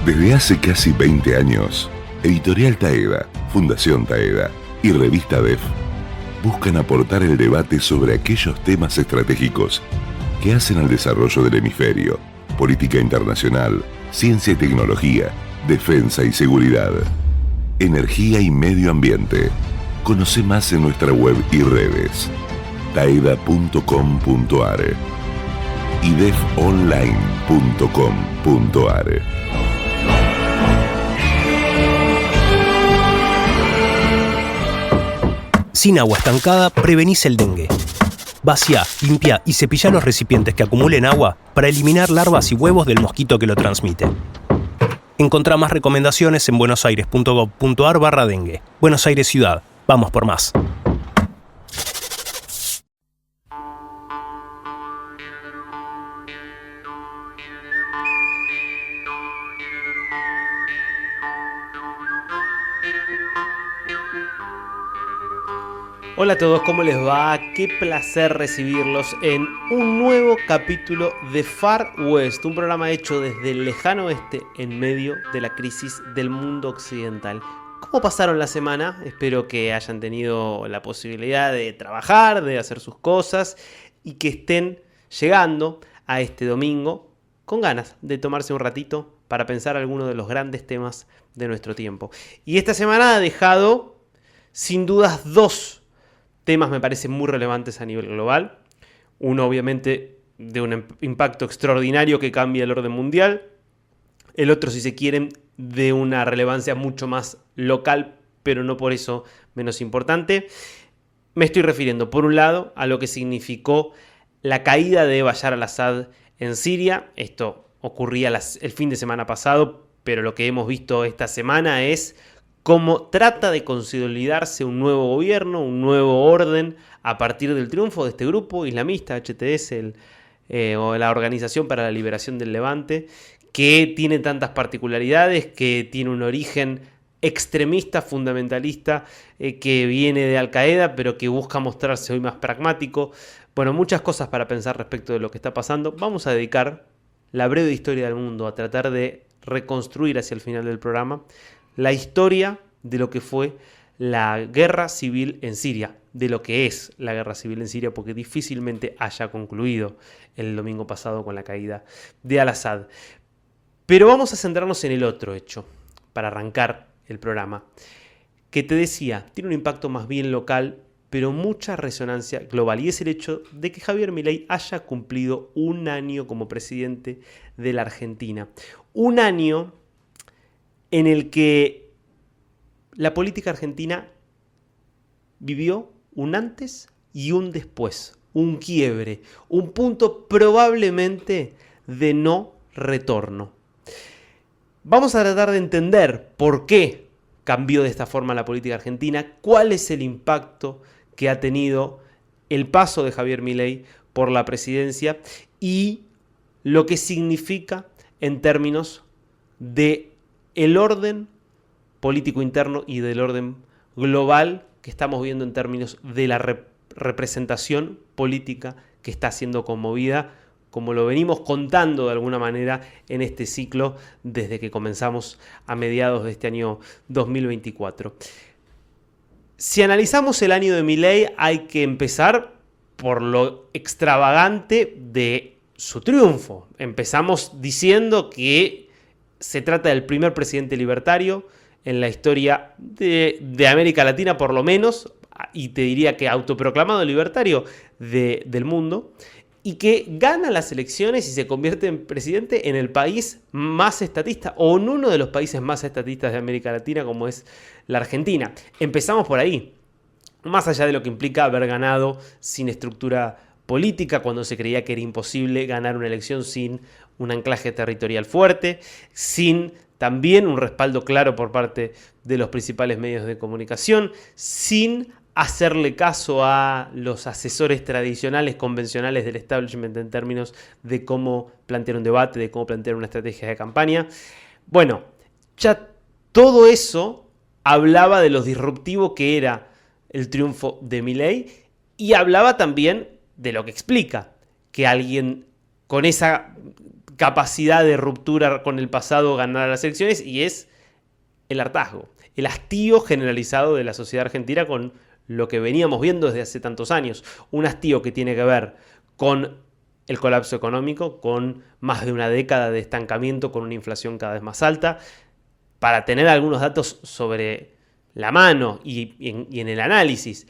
Desde hace casi 20 años, Editorial Taeda, Fundación Taeda y Revista DEF buscan aportar el debate sobre aquellos temas estratégicos que hacen al desarrollo del hemisferio, política internacional, ciencia y tecnología, defensa y seguridad, energía y medio ambiente. Conoce más en nuestra web y redes, taeda.com.ar y defonline.com.ar. Sin agua estancada, prevenís el dengue. Vacía, limpia y cepilla los recipientes que acumulen agua para eliminar larvas y huevos del mosquito que lo transmite. Encontrá más recomendaciones en buenosaires.gov.ar/dengue. Buenos Aires Ciudad. Vamos por más. Hola a todos, ¿cómo les va? Qué placer recibirlos en un nuevo capítulo de Far West, un programa hecho desde el lejano oeste en medio de la crisis del mundo occidental. ¿Cómo pasaron la semana? Espero que hayan tenido la posibilidad de trabajar, de hacer sus cosas y que estén llegando a este domingo con ganas de tomarse un ratito para pensar algunos de los grandes temas de nuestro tiempo. Y esta semana ha dejado, sin dudas, dos temas me parecen muy relevantes a nivel global. Uno, obviamente, de un impacto extraordinario que cambia el orden mundial. El otro, si se quieren, de una relevancia mucho más local, pero no por eso menos importante. Me estoy refiriendo, por un lado, a lo que significó la caída de Bashar al-Assad en Siria. Esto ocurría el fin de semana pasado, pero lo que hemos visto esta semana es cómo trata de consolidarse un nuevo gobierno, un nuevo orden a partir del triunfo de este grupo islamista, HTS, o la Organización para la Liberación del Levante, que tiene tantas particularidades, que tiene un origen extremista, fundamentalista, que viene de Al-Qaeda, pero que busca mostrarse hoy más pragmático. Bueno, muchas cosas para pensar respecto de lo que está pasando. Vamos a dedicar la breve historia del mundo a tratar de reconstruir hacia el final del programa la historia de lo que fue la guerra civil en Siria, de lo que es la guerra civil en Siria, porque difícilmente haya concluido el domingo pasado con la caída de al-Assad. Pero vamos a centrarnos en el otro hecho, para arrancar el programa, que te decía, tiene un impacto más bien local, pero mucha resonancia global, y es el hecho de que Javier Milei haya cumplido un año como presidente de la Argentina. Un año en el que la política argentina vivió un antes y un después, un quiebre, un punto probablemente de no retorno. Vamos a tratar de entender por qué cambió de esta forma la política argentina, cuál es el impacto que ha tenido el paso de Javier Milei por la presidencia y lo que significa en términos de el orden político interno y del orden global que estamos viendo en términos de la representación política que está siendo conmovida, como lo venimos contando de alguna manera en este ciclo desde que comenzamos a mediados de este año 2024. Si analizamos el año de Milei, hay que empezar por lo extravagante de su triunfo. Empezamos diciendo que se trata del primer presidente libertario en la historia de América Latina, por lo menos, y te diría que autoproclamado libertario del mundo, y que gana las elecciones y se convierte en presidente en el país más estatista, o en uno de los países más estatistas de América Latina, como es la Argentina. Empezamos por ahí, más allá de lo que implica haber ganado sin estructura política, cuando se creía que era imposible ganar una elección sin un anclaje territorial fuerte, sin también un respaldo claro por parte de los principales medios de comunicación, sin hacerle caso a los asesores tradicionales, convencionales del establishment en términos de cómo plantear un debate, de cómo plantear una estrategia de campaña. Bueno, ya todo eso hablaba de lo disruptivo que era el triunfo de Milei y hablaba también de lo que explica que alguien con esa capacidad de ruptura con el pasado ganar las elecciones, y es el hartazgo, el hastío generalizado de la sociedad argentina con lo que veníamos viendo desde hace tantos años. Un hastío que tiene que ver con el colapso económico, con más de una década de estancamiento, con una inflación cada vez más alta. Para tener algunos datos sobre la mano y en el análisis,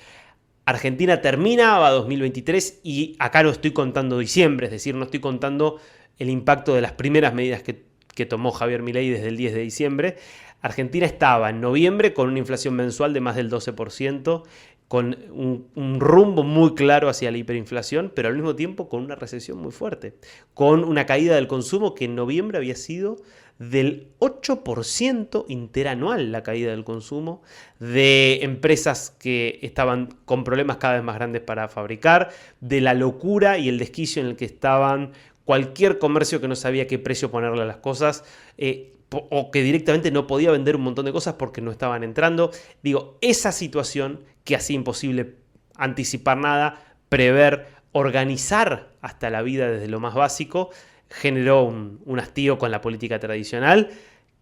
Argentina terminaba 2023 y acá no estoy contando diciembre, es decir, no estoy contando el impacto de las primeras medidas que tomó Javier Milei desde el 10 de diciembre. Argentina estaba en noviembre con una inflación mensual de más del 12%, con un rumbo muy claro hacia la hiperinflación, pero al mismo tiempo con una recesión muy fuerte, con una caída del consumo que en noviembre había sido del 8% interanual, la caída del consumo, de empresas que estaban con problemas cada vez más grandes para fabricar, de la locura y el desquicio en el que estaban cualquier comercio que no sabía qué precio ponerle a las cosas, o que directamente no podía vender un montón de cosas porque no estaban entrando. Digo, esa situación que hacía imposible anticipar nada, prever, organizar hasta la vida desde lo más básico, generó un hastío con la política tradicional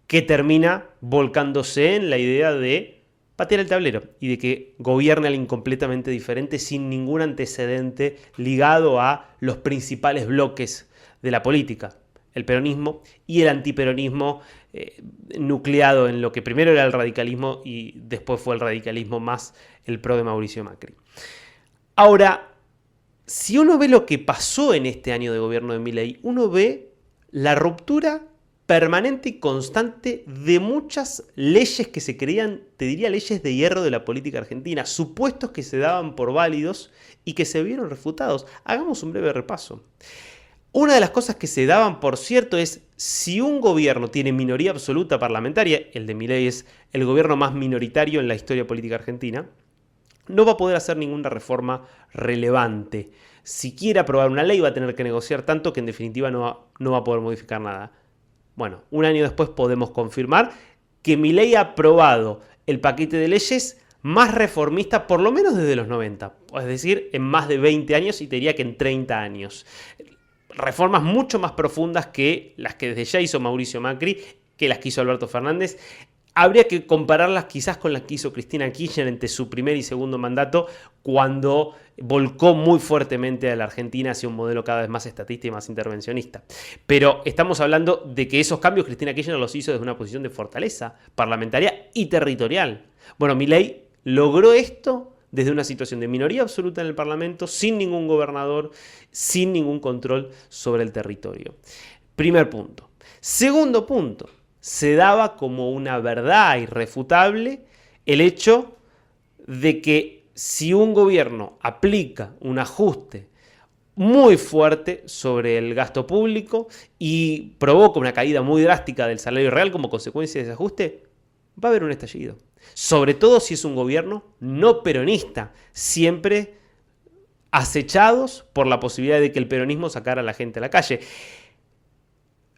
que termina volcándose en la idea de patear el tablero y de que gobierne alguien completamente diferente sin ningún antecedente ligado a los principales bloques de la política, el peronismo y el antiperonismo, nucleado en lo que primero era el radicalismo y después fue el radicalismo más el PRO de Mauricio Macri. Ahora, si uno ve lo que pasó en este año de gobierno de Milei, uno ve la ruptura permanente y constante de muchas leyes que se creían, te diría, leyes de hierro de la política argentina, supuestos que se daban por válidos y que se vieron refutados. Hagamos un breve repaso. Una de las cosas que se daban por cierto es, si un gobierno tiene minoría absoluta parlamentaria, el de Milei es el gobierno más minoritario en la historia política argentina, no va a poder hacer ninguna reforma relevante. Si quiere aprobar una ley va a tener que negociar tanto que en definitiva no va a poder modificar nada. Bueno, un año después podemos confirmar que Milei ha aprobado el paquete de leyes más reformista por lo menos desde los 90, es decir, en más de 20 años y te diría que en 30 años. Reformas mucho más profundas que las que desde ya hizo Mauricio Macri, que las que hizo Alberto Fernández. Habría que compararlas quizás con las que hizo Cristina Kirchner entre su primer y segundo mandato, cuando volcó muy fuertemente a la Argentina hacia un modelo cada vez más estatista y más intervencionista. Pero estamos hablando de que esos cambios Cristina Kirchner los hizo desde una posición de fortaleza parlamentaria y territorial. Bueno, Milei logró esto desde una situación de minoría absoluta en el Parlamento, sin ningún gobernador, sin ningún control sobre el territorio. Primer punto. Segundo punto. Se daba como una verdad irrefutable el hecho de que si un gobierno aplica un ajuste muy fuerte sobre el gasto público y provoca una caída muy drástica del salario real como consecuencia de ese ajuste, va a haber un estallido. Sobre todo si es un gobierno no peronista, siempre acechados por la posibilidad de que el peronismo sacara a la gente a la calle.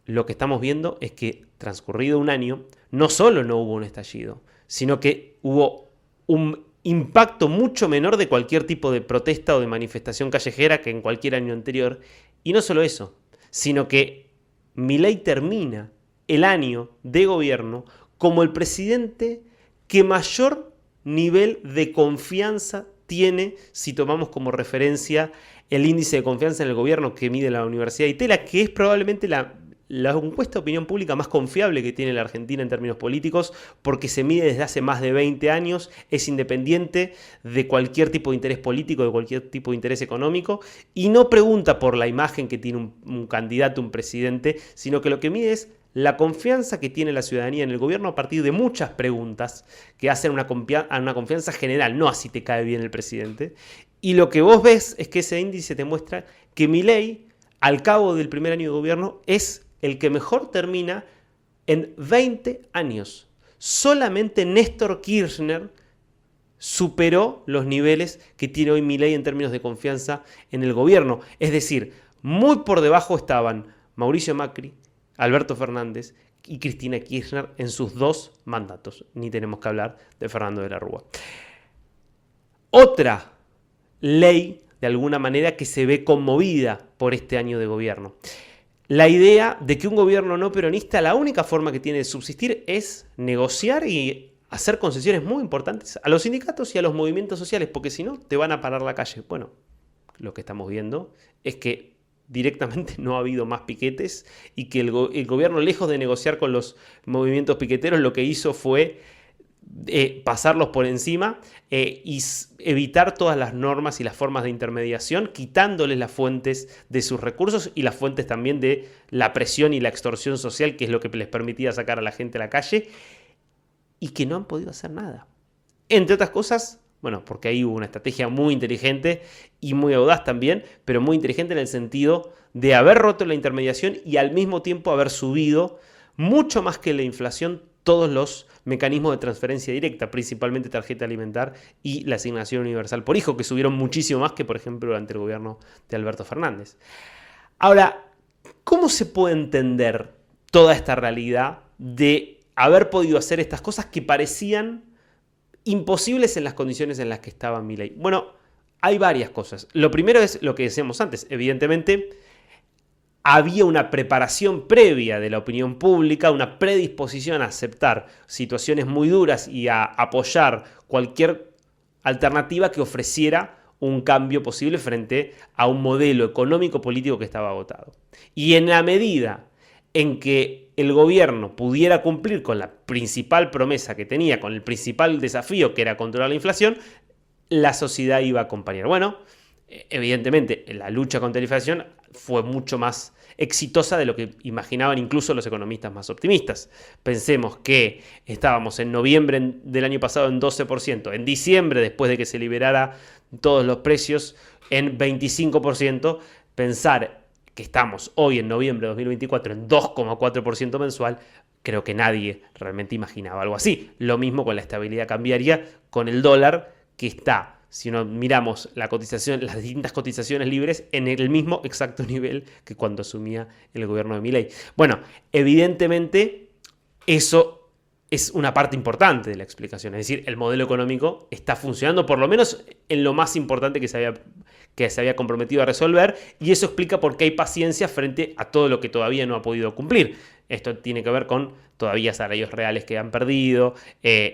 Lo que estamos viendo es que, transcurrido un año, no solo no hubo un estallido, sino que hubo un impacto mucho menor de cualquier tipo de protesta o de manifestación callejera que en cualquier año anterior. Y no solo eso, sino que Milei termina el año de gobierno como el presidente que mayor nivel de confianza tiene, si tomamos como referencia el índice de confianza en el gobierno que mide la Universidad de Itela, que es probablemente la encuesta de opinión pública más confiable que tiene la Argentina en términos políticos, porque se mide desde hace más de 20 años, es independiente de cualquier tipo de interés político, de cualquier tipo de interés económico, y no pregunta por la imagen que tiene un candidato, un presidente, sino que lo que mide es la confianza que tiene la ciudadanía en el gobierno a partir de muchas preguntas que hacen una confianza general, no a si te cae bien el presidente. Y lo que vos ves es que ese índice te muestra que Milei, al cabo del primer año de gobierno, es el que mejor termina en 20 años. Solamente Néstor Kirchner superó los niveles que tiene hoy Milei en términos de confianza en el gobierno. Es decir, muy por debajo estaban Mauricio Macri, Alberto Fernández y Cristina Kirchner en sus dos mandatos. Ni tenemos que hablar de Fernando de la Rúa. Otra ley, de alguna manera, que se ve conmovida por este año de gobierno. la idea de que un gobierno no peronista, la única forma que tiene de subsistir es negociar y hacer concesiones muy importantes a los sindicatos y a los movimientos sociales, porque si no, te van a parar la calle. Bueno, lo que estamos viendo es que directamente no ha habido más piquetes y que el gobierno, lejos de negociar con los movimientos piqueteros, lo que hizo fue pasarlos por encima y evitar todas las normas y las formas de intermediación, quitándoles las fuentes de sus recursos y las fuentes también de la presión y la extorsión social, que es lo que les permitía sacar a la gente a la calle, y que no han podido hacer nada. Entre otras cosas, bueno, porque ahí hubo una estrategia muy inteligente y muy audaz también, pero muy inteligente en el sentido de haber roto la intermediación y al mismo tiempo haber subido mucho más que la inflación todos los mecanismos de transferencia directa, principalmente tarjeta alimentar y la asignación universal por hijo, que subieron muchísimo más que, por ejemplo, durante el gobierno de Alberto Fernández. Ahora, ¿cómo se puede entender toda esta realidad de haber podido hacer estas cosas que parecían imposibles en las condiciones en las que estaba Milei? Bueno, hay varias cosas. Lo primero es lo que decíamos antes. Evidentemente, había una preparación previa de la opinión pública, una predisposición a aceptar situaciones muy duras y a apoyar cualquier alternativa que ofreciera un cambio posible frente a un modelo económico-político que estaba agotado. Y en la medida en que el gobierno pudiera cumplir con la principal promesa que tenía, con el principal desafío que era controlar la inflación, la sociedad iba a acompañar. Bueno, evidentemente la lucha contra la inflación fue mucho más exitosa de lo que imaginaban incluso los economistas más optimistas. Pensemos que estábamos en noviembre del año pasado en 12%, en diciembre, después de que se liberara todos los precios, en 25%, pensar que estamos hoy en noviembre de 2024 en 2,4% mensual, creo que nadie realmente imaginaba algo así. Lo mismo con la estabilidad cambiaria, con el dólar que está, si no miramos la cotización, las distintas cotizaciones libres, en el mismo exacto nivel que cuando asumía el gobierno de Milei. Bueno, evidentemente eso es una parte importante de la explicación. Es decir, el modelo económico está funcionando, por lo menos en lo más importante que se había comprometido a resolver, y eso explica por qué hay paciencia frente a todo lo que todavía no ha podido cumplir. Esto tiene que ver con todavía salarios reales que han perdido,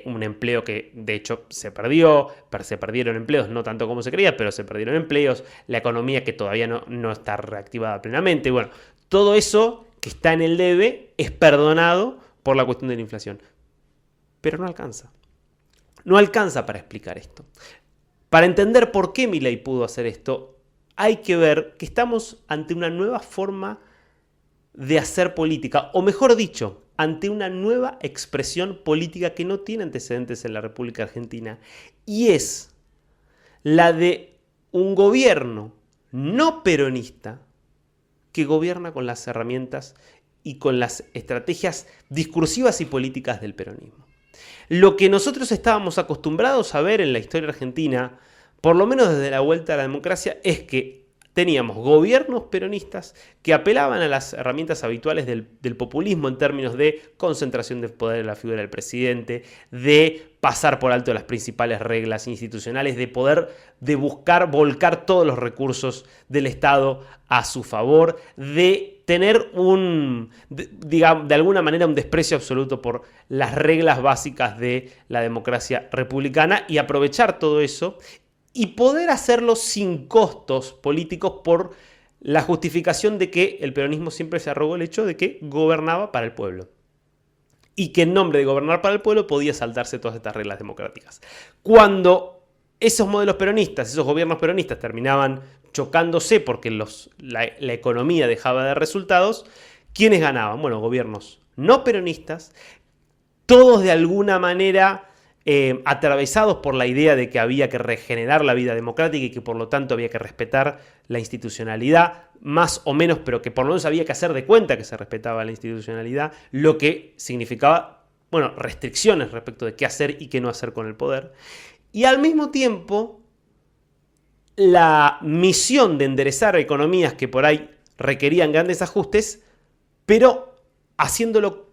un empleo que de hecho se perdieron empleos, no tanto como se creía, pero se perdieron empleos, la economía que todavía no está reactivada plenamente. Bueno, todo eso que está en el debe es perdonado por la cuestión de la inflación. Pero no alcanza. No alcanza para explicar esto. Para entender por qué Milei pudo hacer esto, hay que ver que estamos ante una nueva forma de hacer política, o mejor dicho, ante una nueva expresión política que no tiene antecedentes en la República Argentina, y es la de un gobierno no peronista que gobierna con las herramientas y con las estrategias discursivas y políticas del peronismo. Lo que nosotros estábamos acostumbrados a ver en la historia argentina, por lo menos desde la vuelta a la democracia, es que teníamos gobiernos peronistas que apelaban a las herramientas habituales del populismo en términos de concentración de poder en la figura del presidente, de pasar por alto las principales reglas institucionales, de buscar volcar todos los recursos del Estado a su favor, de tener de alguna manera un desprecio absoluto por las reglas básicas de la democracia republicana y aprovechar todo eso y poder hacerlo sin costos políticos por la justificación de que el peronismo siempre se arrogó el hecho de que gobernaba para el pueblo. Y que en nombre de gobernar para el pueblo podía saltarse todas estas reglas democráticas. Cuando esos modelos peronistas, esos gobiernos peronistas terminaban chocándose porque la economía dejaba de dar resultados, ¿quiénes ganaban? Bueno, gobiernos no peronistas, todos de alguna manera atravesados por la idea de que había que regenerar la vida democrática y que por lo tanto había que respetar la institucionalidad, más o menos, pero que por lo menos había que hacer de cuenta que se respetaba la institucionalidad, lo que significaba, bueno, restricciones respecto de qué hacer y qué no hacer con el poder. Y al mismo tiempo, la misión de enderezar economías que por ahí requerían grandes ajustes, pero haciéndolo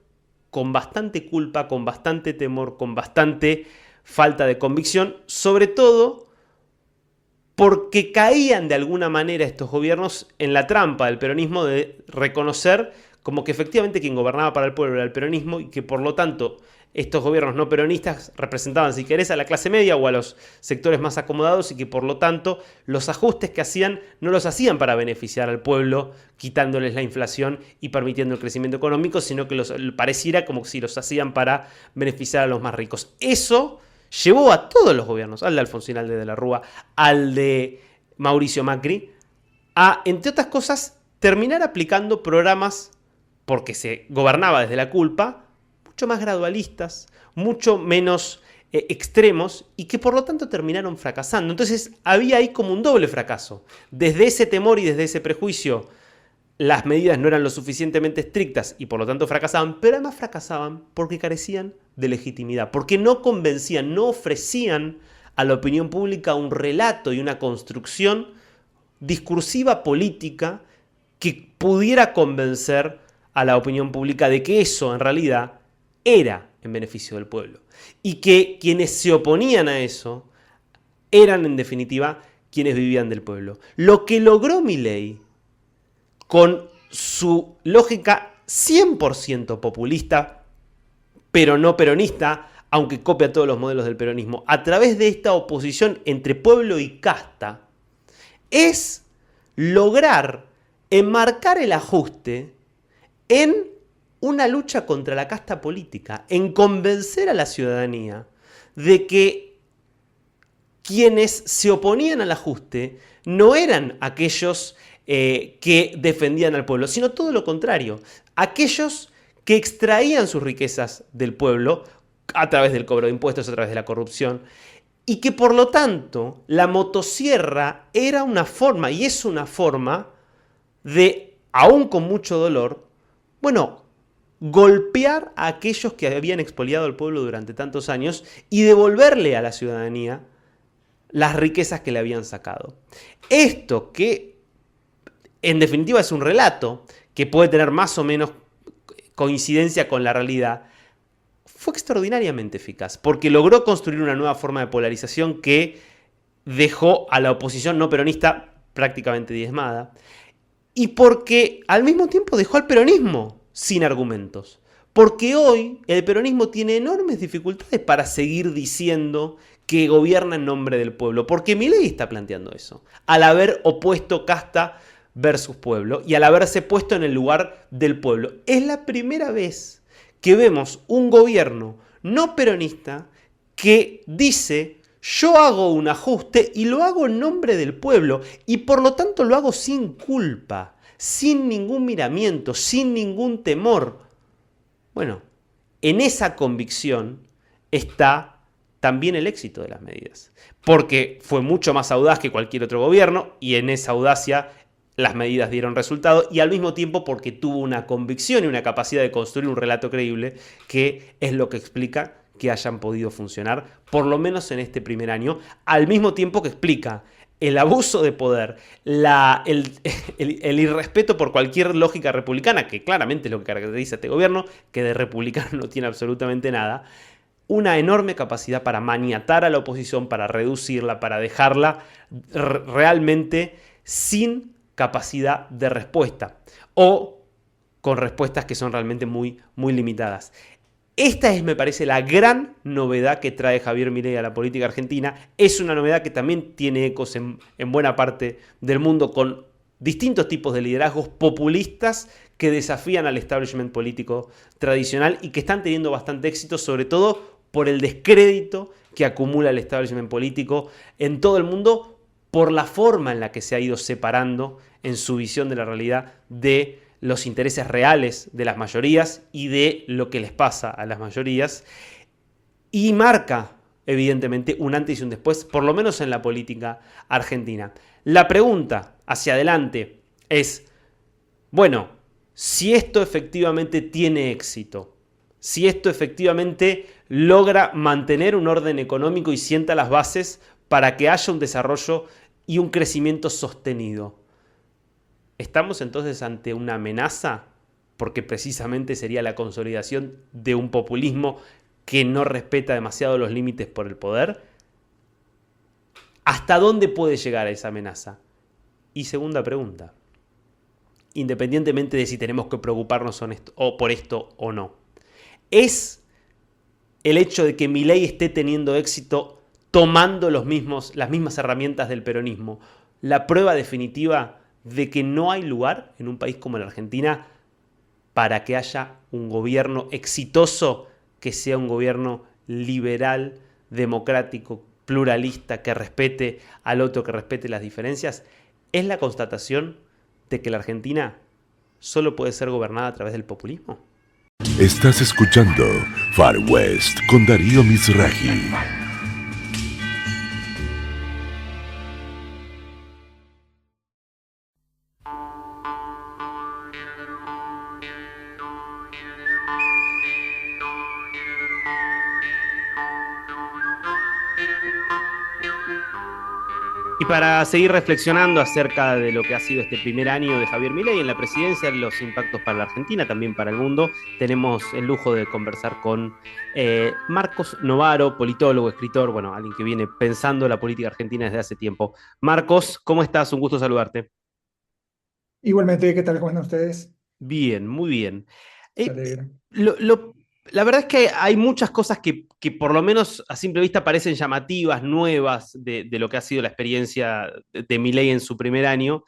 con bastante culpa, con bastante temor, con bastante falta de convicción, sobre todo porque caían de alguna manera estos gobiernos en la trampa del peronismo de reconocer como que efectivamente quien gobernaba para el pueblo era el peronismo y que por lo tanto estos gobiernos no peronistas representaban, si querés, a la clase media o a los sectores más acomodados y que por lo tanto los ajustes que hacían no los hacían para beneficiar al pueblo, quitándoles la inflación y permitiendo el crecimiento económico, sino que pareciera como si los hacían para beneficiar a los más ricos. Eso llevó a todos los gobiernos, al de Alfonsín, al de la Rúa, al de Mauricio Macri, a, entre otras cosas, terminar aplicando programas, porque se gobernaba desde la culpa, mucho más gradualistas, mucho menos extremos y que por lo tanto terminaron fracasando. Entonces había ahí como un doble fracaso. Desde ese temor y desde ese prejuicio, las medidas no eran lo suficientemente estrictas y por lo tanto fracasaban, pero además fracasaban porque carecían de legitimidad, porque no convencían, no ofrecían a la opinión pública un relato y una construcción discursiva política que pudiera convencer a la opinión pública de que eso en realidad era en beneficio del pueblo y que quienes se oponían a eso eran en definitiva quienes vivían del pueblo. Lo que logró Milei con su lógica 100% populista, pero no peronista, aunque copia todos los modelos del peronismo, a través de esta oposición entre pueblo y casta, es lograr enmarcar el ajuste en una lucha contra la casta política, en convencer a la ciudadanía de que quienes se oponían al ajuste no eran aquellos que defendían al pueblo, sino todo lo contrario, aquellos que extraían sus riquezas del pueblo a través del cobro de impuestos, a través de la corrupción, y que por lo tanto la motosierra era una forma, y es una forma de, aún con mucho dolor, golpear a aquellos que habían expoliado al pueblo durante tantos años y devolverle a la ciudadanía las riquezas que le habían sacado. Esto que en definitiva es un relato que puede tener más o menos coincidencia con la realidad, fue extraordinariamente eficaz porque logró construir una nueva forma de polarización que dejó a la oposición no peronista prácticamente diezmada y porque al mismo tiempo dejó al peronismo sin argumentos. Porque hoy el peronismo tiene enormes dificultades para seguir diciendo que gobierna en nombre del pueblo. Porque Milei está planteando eso. Al haber opuesto casta versus pueblo y al haberse puesto en el lugar del pueblo. Es la primera vez que vemos un gobierno no peronista que dice: yo hago un ajuste y lo hago en nombre del pueblo y por lo tanto lo hago sin culpa, sin ningún miramiento, sin ningún temor. Bueno, en esa convicción está también el éxito de las medidas, porque fue mucho más audaz que cualquier otro gobierno y en esa audacia las medidas dieron resultado y al mismo tiempo porque tuvo una convicción y una capacidad de construir un relato creíble que es lo que explica que hayan podido funcionar, por lo menos en este primer año, al mismo tiempo que explica el abuso de poder, el irrespeto por cualquier lógica republicana, que claramente es lo que caracteriza a este gobierno, que de republicano no tiene absolutamente nada, una enorme capacidad para maniatar a la oposición, para reducirla, para dejarla realmente sin capacidad de respuesta o con respuestas que son realmente muy, muy limitadas. Esta es, me parece, la gran novedad que trae Javier Milei a la política argentina. Es una novedad que también tiene ecos en buena parte del mundo con distintos tipos de liderazgos populistas que desafían al establishment político tradicional y que están teniendo bastante éxito, sobre todo por el descrédito que acumula el establishment político en todo el mundo por la forma en la que se ha ido separando en su visión de la realidad de los intereses reales de las mayorías y de lo que les pasa a las mayorías, y marca evidentemente un antes y un después, por lo menos en la política argentina. La pregunta hacia adelante es, bueno, si esto efectivamente tiene éxito, si esto efectivamente logra mantener un orden económico y sienta las bases para que haya un desarrollo y un crecimiento sostenido, ¿estamos entonces ante una amenaza? Porque precisamente sería la consolidación de un populismo que no respeta demasiado los límites por el poder. ¿Hasta dónde puede llegar esa amenaza? Y segunda pregunta, independientemente de si tenemos que preocuparnos por esto o no, ¿es el hecho de que Milei esté teniendo éxito tomando las mismas herramientas del peronismo la prueba definitiva de que no hay lugar en un país como la Argentina para que haya un gobierno exitoso que sea un gobierno liberal, democrático, pluralista, que respete al otro, que respete las diferencias? ¿Es la constatación de que la Argentina solo puede ser gobernada a través del populismo? Estás escuchando Far West con Darío Mizrahi. Y para seguir reflexionando acerca de lo que ha sido este primer año de Javier Milei en la presidencia, los impactos para la Argentina, también para el mundo, tenemos el lujo de conversar con Marcos Novaro, politólogo, escritor, bueno, alguien que viene pensando la política argentina desde hace tiempo. Marcos, ¿cómo estás? Un gusto saludarte. Igualmente, ¿qué tal? ¿Cómo están ustedes? Bien, muy bien. Me Eh, alegro. la verdad es que hay muchas cosas que por lo menos a simple vista parecen llamativas, nuevas de lo que ha sido la experiencia de Milei en su primer año.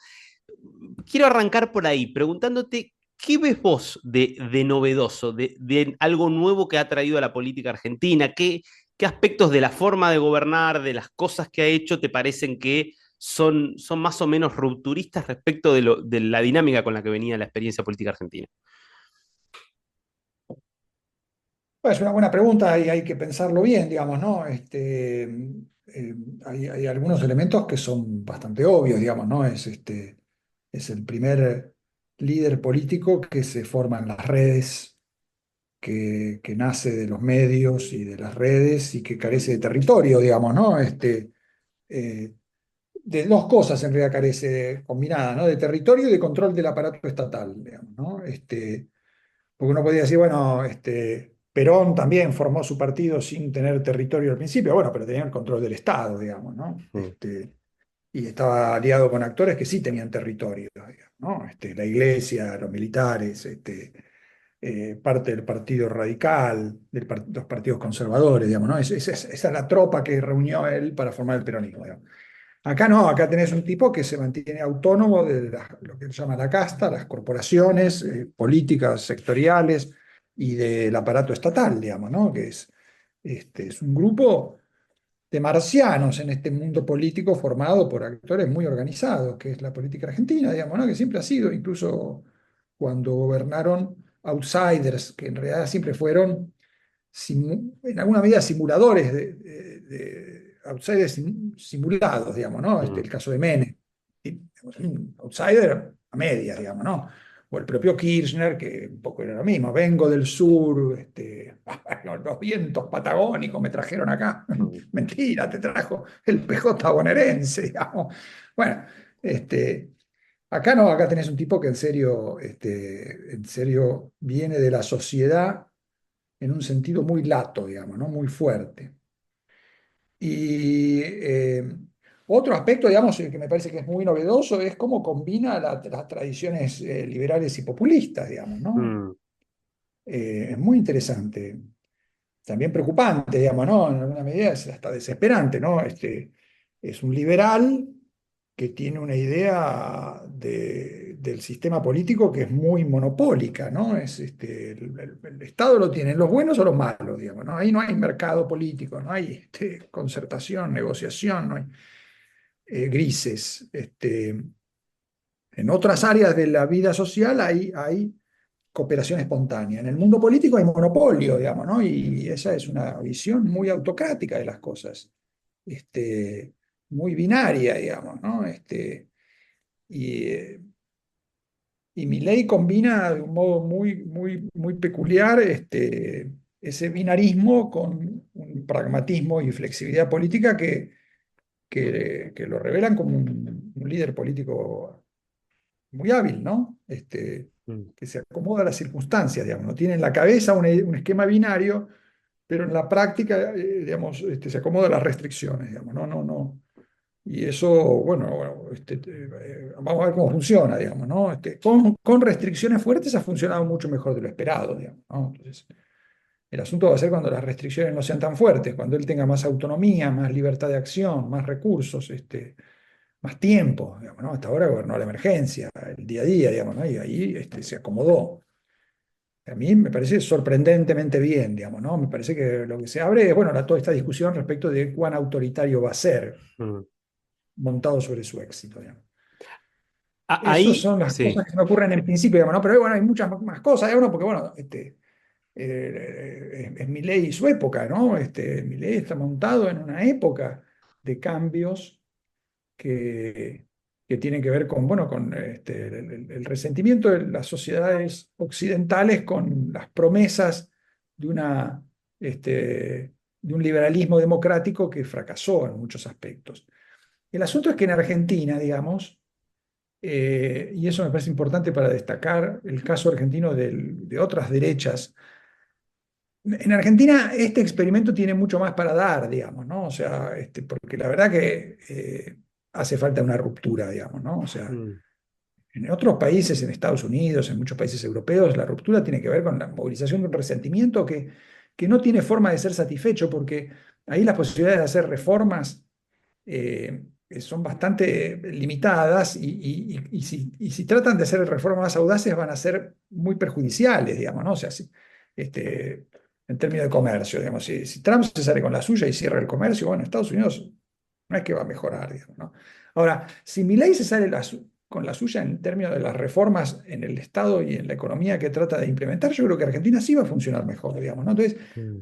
Quiero arrancar por ahí, preguntándote, ¿qué ves vos de novedoso, de algo nuevo que ha traído a la política argentina? ¿Qué aspectos de la forma de gobernar, de las cosas que ha hecho, te parecen que son más o menos rupturistas respecto de la dinámica con la que venía la experiencia política argentina? Pues es una buena pregunta y hay que pensarlo bien, digamos, ¿no? Hay algunos elementos que son bastante obvios, digamos, ¿no? Es el primer líder político que se forma en las redes, que nace de los medios y de las redes y que carece de territorio, digamos, ¿no? Eh, de dos cosas en realidad carece combinadas, ¿no? De territorio y de control del aparato estatal, digamos, ¿no? Porque uno podría decir, bueno, Perón también formó su partido sin tener territorio al principio, bueno, pero tenía el control del Estado, digamos, ¿no? Mm. Y estaba aliado con actores que sí tenían territorio, digamos, ¿no? La iglesia, los militares, parte del Partido Radical, los partidos conservadores, digamos, ¿no? Esa es la tropa que reunió él para formar el peronismo, digamos. Acá no, acá tenés un tipo que se mantiene autónomo de lo que se llama la casta, las corporaciones, políticas sectoriales y del aparato estatal, digamos, ¿no? Es un grupo de marcianos en este mundo político formado por actores muy organizados, que es la política argentina, digamos, ¿no? Que siempre ha sido, incluso cuando gobernaron outsiders, que en realidad siempre fueron en alguna medida simuladores de outsiders simulados, digamos, ¿no? Mm. El caso de Menem, un outsider a medias, digamos, ¿no? O el propio Kirchner, que un poco era lo mismo, vengo del sur, los vientos patagónicos me trajeron acá. Mm. Mentira, te trajo el PJ bonaerense, digamos. Bueno, acá no, acá tenés un tipo que en serio viene de la sociedad en un sentido muy lato, digamos, ¿no? Muy fuerte. Y otro aspecto, digamos, que me parece que es muy novedoso es cómo combina las tradiciones liberales y populistas, digamos, ¿no? Mm. Es muy interesante. También preocupante, digamos, ¿no? En alguna medida es hasta desesperante, ¿no? Es un liberal que tiene una idea del sistema político que es muy monopólica, ¿no? El Estado lo tienen los buenos o los malos, digamos, ¿no? Ahí no hay mercado político, no hay concertación, negociación, no hay grises. En otras áreas de la vida social hay cooperación espontánea. En el mundo político hay monopolio, digamos, ¿no? Y esa es una visión muy autocrática de las cosas, muy binaria, digamos, ¿no? Y, eh, y Milei combina de un modo muy peculiar ese binarismo con un pragmatismo y flexibilidad política que lo revelan como un líder político muy hábil, ¿no? Mm. Que se acomoda a las circunstancias, digamos, no tiene en la cabeza un esquema binario, pero en la práctica, digamos, se acomoda a las restricciones, digamos, no, no, no. Y eso, bueno, vamos a ver cómo funciona, digamos, ¿no? Con restricciones fuertes ha funcionado mucho mejor de lo esperado, digamos, ¿no? Entonces, el asunto va a ser cuando las restricciones no sean tan fuertes, cuando él tenga más autonomía, más libertad de acción, más recursos, más tiempo, digamos, ¿no? Hasta ahora gobernó la emergencia, el día a día, digamos, ¿no? Y ahí se acomodó. A mí me parece sorprendentemente bien, digamos, ¿no? Me parece que lo que se abre es, bueno, toda esta discusión respecto de cuán autoritario va a ser, Mm. montado sobre su éxito, digamos. Esas Ahí, son las sí. cosas que se me ocurren en principio, digamos, ¿no? Pero bueno, hay muchas más cosas, digamos, ¿no? Porque bueno, es Milei y su época, ¿no? Milei está montado en una época de cambios que, que tienen que ver con, bueno, con el resentimiento de las sociedades occidentales con las promesas de de un liberalismo democrático que fracasó en muchos aspectos. El asunto es que en Argentina, digamos, y eso me parece importante para destacar el caso argentino de otras derechas. En Argentina este experimento tiene mucho más para dar, digamos, ¿no? O sea, porque la verdad que hace falta una ruptura, digamos, ¿no? O sea, Mm. en otros países, en Estados Unidos, en muchos países europeos, la ruptura tiene que ver con la movilización de un resentimiento que no tiene forma de ser satisfecho, porque ahí las posibilidades de hacer reformas son bastante limitadas y si tratan de hacer reformas más audaces van a ser muy perjudiciales, digamos, ¿no? O sea, este, en términos de comercio, digamos, si Trump se sale con la suya y cierra el comercio, bueno, Estados Unidos no es que va a mejorar, digamos, ¿no? Ahora, si Milei se sale con la suya en términos de las reformas en el Estado y en la economía que trata de implementar, yo creo que Argentina sí va a funcionar mejor, digamos, ¿no? Entonces, Mm.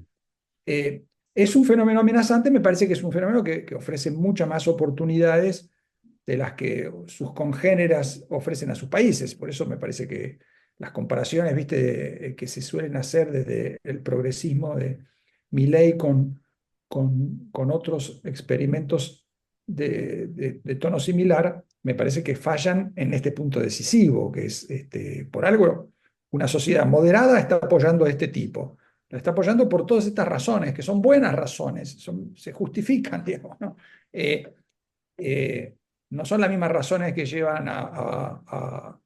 eh, es un fenómeno amenazante, me parece que es un fenómeno que ofrece muchas más oportunidades de las que sus congéneras ofrecen a sus países. Por eso me parece que las comparaciones, viste, que se suelen hacer desde el progresismo de Milley con otros experimentos de tono similar, me parece que fallan en este punto decisivo, que es, por algo, una sociedad moderada está apoyando a este tipo. La está apoyando por todas estas razones, que son buenas razones, se justifican, digamos, ¿no? Eh, eh, no son las mismas razones que llevan a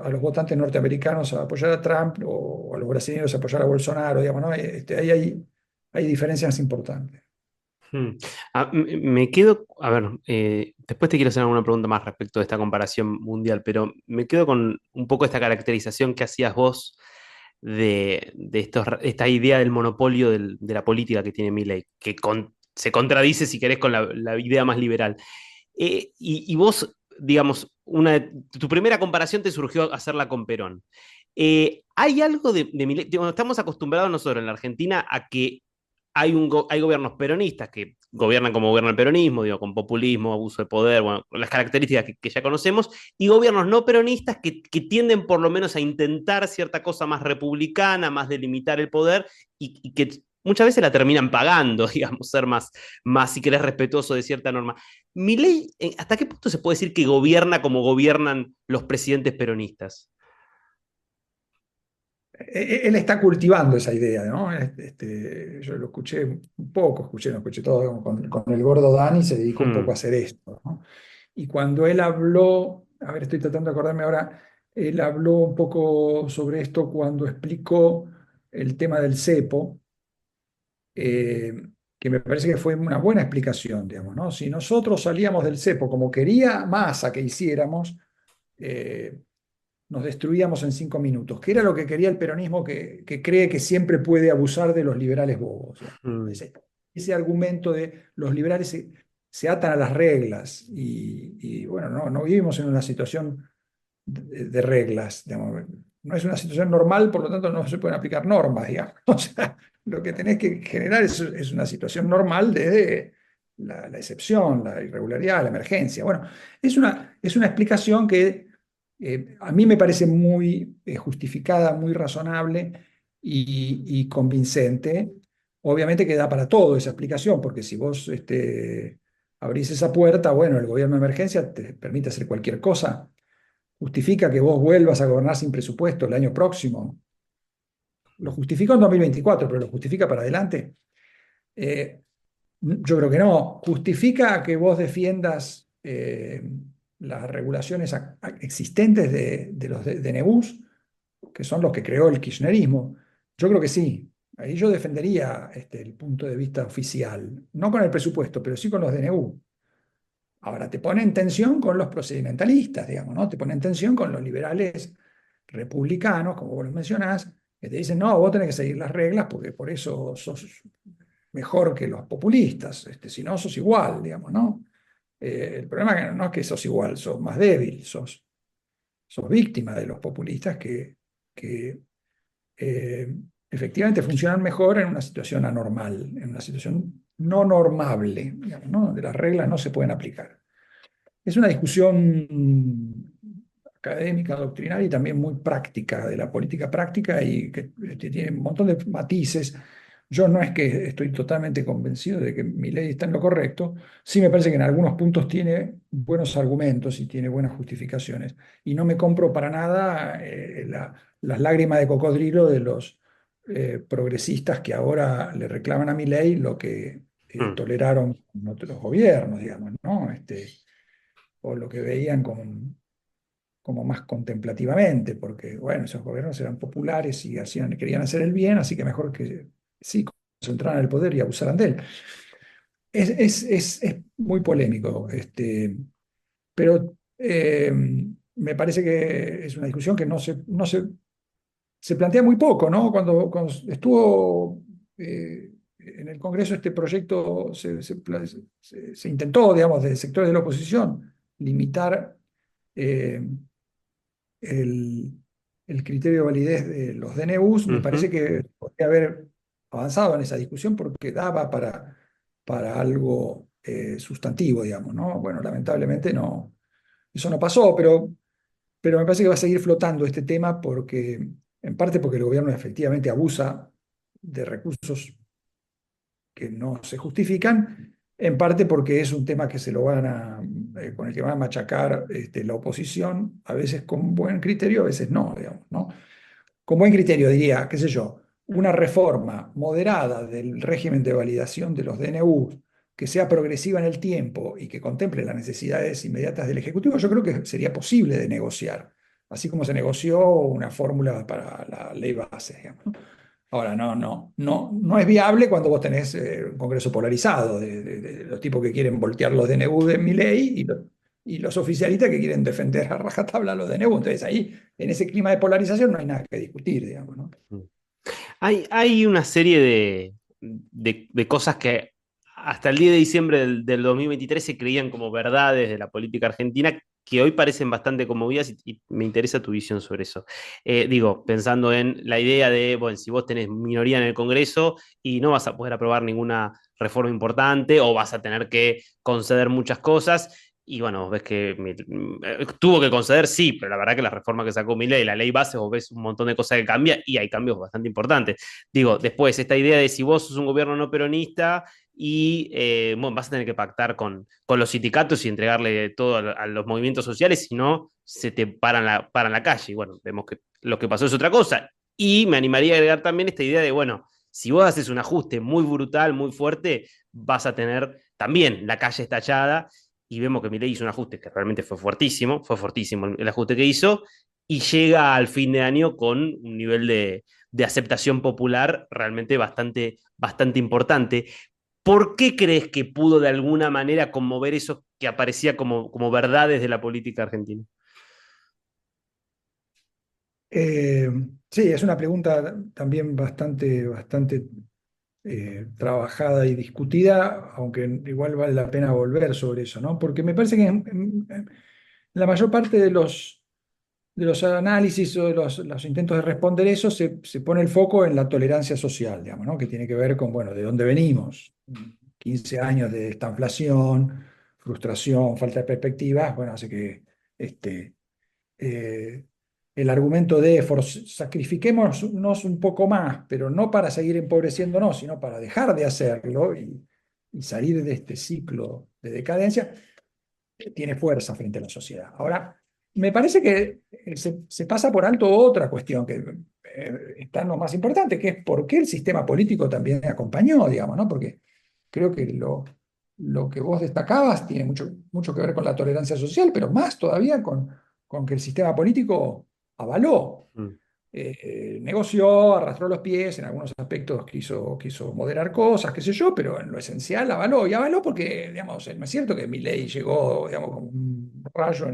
los votantes norteamericanos a apoyar a Trump o a los brasileños a apoyar a Bolsonaro, digamos, ¿no? Ahí hay diferencias importantes. Hmm. Me quedo, a ver, después te quiero hacer alguna pregunta más respecto de esta comparación mundial, pero me quedo con un poco esta caracterización que hacías vos de esta idea del monopolio de la política que tiene Milei, que se contradice, si querés, con la idea más liberal. Y vos, digamos, tu primera comparación te surgió hacerla con Perón. ¿Hay algo de Milei? Digo, estamos acostumbrados nosotros en la Argentina a que hay gobiernos peronistas que gobiernan como gobierna el peronismo, digo, con populismo, abuso de poder, bueno, las características que ya conocemos, y gobiernos no peronistas que tienden por lo menos a intentar cierta cosa más republicana, más de limitar el poder, y que muchas veces la terminan pagando, digamos, ser más si querés, respetuoso de cierta norma. Milei, ¿hasta qué punto se puede decir que gobierna como gobiernan los presidentes peronistas? Él está cultivando esa idea, ¿no? Yo lo escuché un poco, no escuché todo, con el gordo Dani se dedicó un poco Hmm. a hacer esto, ¿no? Y cuando él habló, a ver, estoy tratando de acordarme ahora, él habló un poco sobre esto cuando explicó el tema del cepo, eh, que me parece que fue una buena explicación, digamos, ¿no? Si nosotros salíamos del cepo como quería Massa que hiciéramos, eh, nos destruíamos en 5 minutos, que era lo que quería el peronismo que cree que siempre puede abusar de los liberales bobos, digamos, ¿no? Hmm. Ese argumento de los liberales se atan a las reglas bueno, no vivimos en una situación de reglas, digamos. No es una situación normal, por lo tanto no se pueden aplicar normas, digamos. O sea, lo que tenés que generar es una situación normal desde la excepción, la irregularidad, la emergencia. Bueno, es una explicación que a mí me parece muy justificada, muy razonable y convincente. Obviamente que da para todo esa explicación, porque si vos abrís esa puerta, bueno, el gobierno de emergencia te permite hacer cualquier cosa. Justifica que vos vuelvas a gobernar sin presupuesto el año próximo. Lo justificó en 2024, pero lo justifica para adelante. Eh, Yo creo que no. Justifica que vos defiendas las regulaciones existentes de los DNUs, que son los que creó el kirchnerismo. Yo creo que sí. Ahí yo defendería el punto de vista oficial, no con el presupuesto, pero sí con los DNU. Ahora, te pone en tensión con los procedimentalistas, digamos, ¿no? Te pone en tensión con los liberales republicanos, como vos los mencionás, que te dicen, no, vos tenés que seguir las reglas porque por eso sos mejor que los populistas, si no, sos igual, digamos, ¿no? El problema no es que sos igual, sos más débil, sos víctima de los populistas que efectivamente funcionan mejor en una situación anormal, en una situación no normable, digamos, ¿no? Donde las reglas no se pueden aplicar. Es una discusión académica, doctrinaria y también muy práctica, de la política práctica y que tiene un montón de matices. Yo no es que estoy totalmente convencido de que mi ley está en lo correcto, sí me parece que en algunos puntos tiene buenos argumentos y tiene buenas justificaciones. Y no me compro para nada las lágrimas de cocodrilo de los progresistas que ahora le reclaman a mi ley lo que Mm. toleraron en otros gobiernos, digamos, ¿no? O lo que veían como más contemplativamente, porque, bueno, esos gobiernos eran populares y querían hacer el bien, así que mejor que sí, concentraran el poder y abusaran de él. Es muy polémico, pero me parece que es una discusión que se plantea muy poco, ¿no? Cuando estuvo en el Congreso este proyecto, se intentó, digamos, de sectores de la oposición, limitar eh, el, el criterio de validez de los DNUs. Me parece Ujú. que podría haber avanzado en esa discusión porque daba para algo sustantivo, digamos, ¿no? Bueno, lamentablemente no, eso no pasó, pero me parece que va a seguir flotando este tema porque, en parte porque el gobierno efectivamente abusa de recursos que no se justifican, en parte porque es un tema que con el que van a machacar la oposición, a veces con buen criterio, a veces no, digamos, ¿no? Con buen criterio diría, qué sé yo, una reforma moderada del régimen de validación de los DNU que sea progresiva en el tiempo y que contemple las necesidades inmediatas del Ejecutivo, yo creo que sería posible de negociar, así como se negoció una fórmula para la ley base, digamos, ¿no? Ahora, no es viable cuando vos tenés un Congreso polarizado de los tipos que quieren voltear los DNU de Milei y los oficialistas que quieren defender a rajatabla los DNU. Entonces ahí, en ese clima de polarización, no hay nada que discutir, digamos, ¿no? Hay una serie de cosas que hasta el 10 de diciembre del 2023 se creían como verdades de la política argentina, que hoy parecen bastante conmovidas y me interesa tu visión sobre eso. Digo, pensando en la idea de, bueno, si vos tenés minoría en el Congreso y no vas a poder aprobar ninguna reforma importante o vas a tener que conceder muchas cosas. Y bueno, ves que tuvo que conceder, sí, pero la verdad que la reforma que sacó Milei, la ley base, vos ves un montón de cosas que cambia y hay cambios bastante importantes. Digo, después, esta idea de si vos sos un gobierno no peronista y bueno, vas a tener que pactar con los sindicatos y entregarle todo a los movimientos sociales, si no, se te paran la calle. Y bueno, vemos que lo que pasó es otra cosa. Y me animaría a agregar también esta idea de, bueno, si vos haces un ajuste muy brutal, muy fuerte, vas a tener también la calle estallada y vemos que Milei hizo un ajuste que realmente fue fortísimo el ajuste que hizo, y llega al fin de año con un nivel de aceptación popular realmente bastante importante. ¿Por qué crees que pudo de alguna manera conmover eso que aparecía como verdades de la política argentina? Eh, sí, es una pregunta también bastante trabajada y discutida, aunque igual vale la pena volver sobre eso, ¿no? Porque me parece que en la mayor parte de los análisis o de los intentos de responder eso se pone el foco en la tolerancia social, digamos, ¿no? Que tiene que ver con, bueno, de dónde venimos. 15 años de esta inflación, frustración, falta de perspectivas, bueno, hace que eh, el argumento de sacrifiquémonos un poco más, pero no para seguir empobreciéndonos, sino para dejar de hacerlo y salir de este ciclo de decadencia, tiene fuerza frente a la sociedad. Ahora, me parece que se pasa por alto otra cuestión que está lo más importante, que es por qué el sistema político también acompañó, digamos, ¿no? Porque creo que lo que vos destacabas tiene mucho que ver con la tolerancia social, pero más todavía con que el sistema político avaló, Mm. negoció, arrastró los pies, en algunos aspectos quiso moderar cosas, qué sé yo, pero en lo esencial avaló. Y avaló porque, digamos, no es cierto que Milei llegó, digamos, como un rayo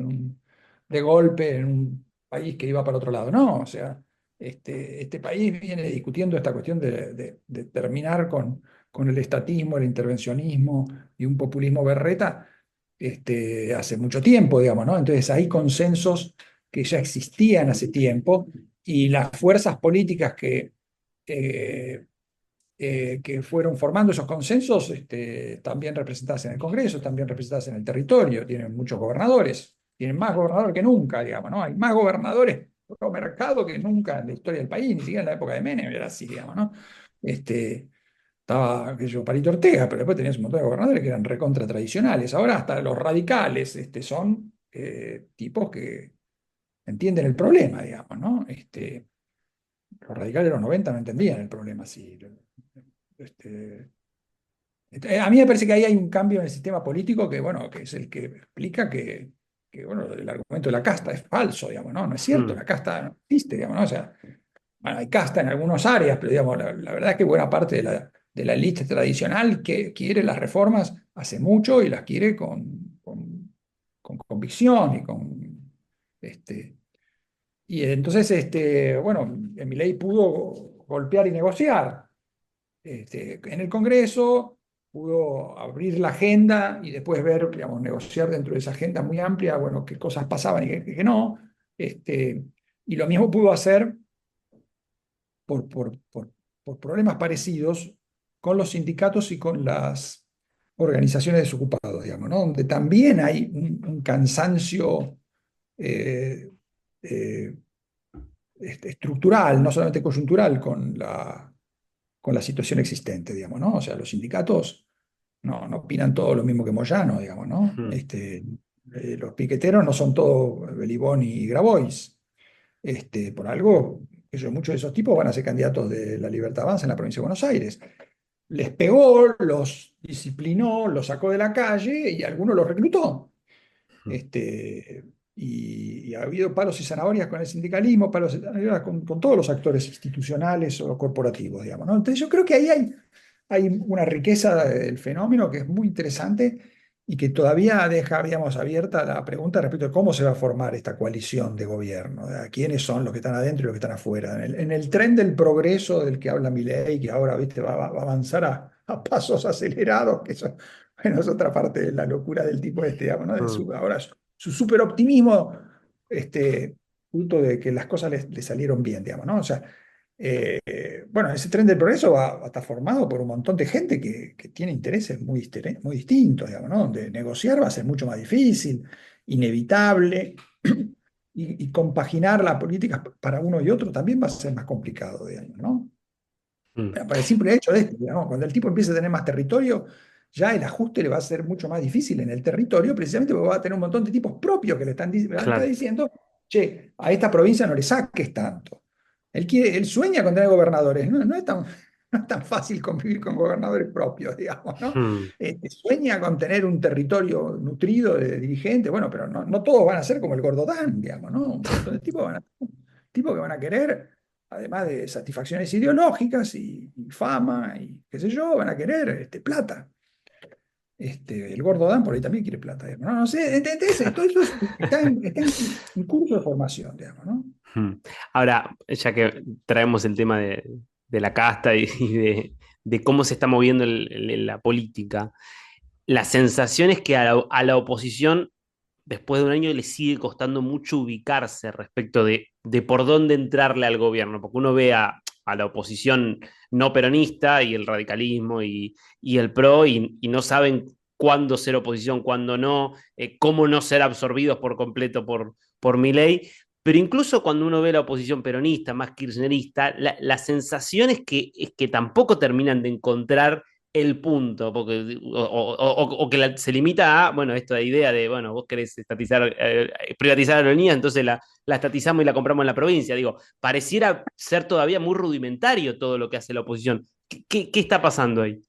de golpe en un país que iba para otro lado. No, o sea, este país viene discutiendo esta cuestión de terminar con el estatismo, el intervencionismo y un populismo berreta hace mucho tiempo, digamos, ¿no? Entonces hay consensos que ya existían hace tiempo y las fuerzas políticas eh, que fueron formando esos consensos, también representadas en el Congreso, también representadas en el territorio, tienen muchos gobernadores, tienen más gobernadores que nunca, digamos, ¿no? Hay más gobernadores por mercado que nunca en la historia del país, ni siquiera en la época de Menem era así, digamos, ¿no? Estaba, qué sé yo, Palito Ortega, pero después tenías un montón de gobernadores que eran recontra tradicionales. Ahora hasta los radicales son tipos que entienden el problema, digamos, ¿no? Los radicales de los 90 no entendían el problema así. Este, a mí me parece que ahí hay un cambio en el sistema político que, bueno, que es el que explica bueno, el argumento de la casta es falso, digamos, ¿no? No es cierto, Mm. la casta no existe, digamos, ¿no? O sea, bueno, hay casta en algunas áreas, pero digamos, la verdad es que buena parte de la élite tradicional que quiere las reformas hace mucho y las quiere con convicción este, y entonces, bueno, Milei pudo golpear y negociar en el Congreso, pudo abrir la agenda y después ver, digamos, negociar dentro de esa agenda muy amplia, bueno, qué cosas pasaban y qué no. Y lo mismo pudo hacer por, por, por, por problemas parecidos con los sindicatos y con las organizaciones de desocupados, digamos, ¿no? Donde también hay un cansancio eh, eh, estructural, no solamente coyuntural, con la situación existente, digamos, ¿no? O sea, los sindicatos no opinan todo lo mismo que Moyano, digamos, ¿no? Mm. Los piqueteros no son todos Belibón y Grabois. Por algo, muchos de esos tipos van a ser candidatos de la Libertad Avanza en la provincia de Buenos Aires. Les pegó, los disciplinó, los sacó de la calle y algunos los reclutó. Mm. Y ha habido palos y zanahorias con el sindicalismo, palos y zanahorias con todos los actores institucionales o corporativos, digamos, ¿no? Entonces yo creo que ahí hay una riqueza del fenómeno que es muy interesante y que todavía deja, digamos, abierta la pregunta respecto de cómo se va a formar esta coalición de gobierno, ¿de quiénes son los que están adentro y los que están afuera. En el tren del progreso del que habla Milei, que ahora, viste, va a avanzar a pasos acelerados, que eso, bueno, es otra parte de la locura del tipo digamos, ¿no? Mm. Ahora su súper optimismo, fruto de que las cosas le salieron bien, digamos, ¿no? O sea, bueno, ese tren del progreso va a estar formado por un montón de gente que tiene intereses muy distintos, digamos, ¿no? Donde negociar va a ser mucho más difícil, inevitable, y compaginar las políticas para uno y otro también va a ser más complicado, digamos, ¿no? Mm. Para el simple hecho de esto, digamos, cuando el tipo empieza a tener más territorio, ya el ajuste le va a ser mucho más difícil en el territorio, precisamente porque va a tener un montón de tipos propios que le van a estar Claro. diciendo, che, a esta provincia no le saques tanto. Él sueña con tener gobernadores, no es tan, no es tan fácil convivir con gobernadores propios, digamos, ¿no? Mm. Sueña con tener un territorio nutrido de dirigentes, bueno, pero no todos van a ser como el Gordodán, digamos, ¿no? Un montón de tipos que van a querer, además de satisfacciones ideológicas y fama y qué sé yo, van a querer plata. El gordo Dan por ahí también quiere plata, digamos, ¿no? No sé, ¿entendés? Todo eso está en curso de formación, digamos, ¿no? Mm. Ahora, ya que traemos el tema de la casta y de cómo se está moviendo la política, la sensación es que a la oposición, después de un año, le sigue costando mucho ubicarse respecto de por dónde entrarle al gobierno, porque uno ve a la oposición no peronista y el radicalismo y el PRO y no saben cuándo ser oposición, cuándo no, cómo no ser absorbidos por completo por Milei. Pero incluso cuando uno ve la oposición peronista, más kirchnerista, la sensación es que tampoco terminan de encontrar el punto, porque, o que se limita a, bueno, esta idea de, bueno, vos querés privatizar aerolíneas, entonces la estatizamos y la compramos en la provincia. Digo, pareciera ser todavía muy rudimentario todo lo que hace la oposición. ¿Qué está pasando ahí?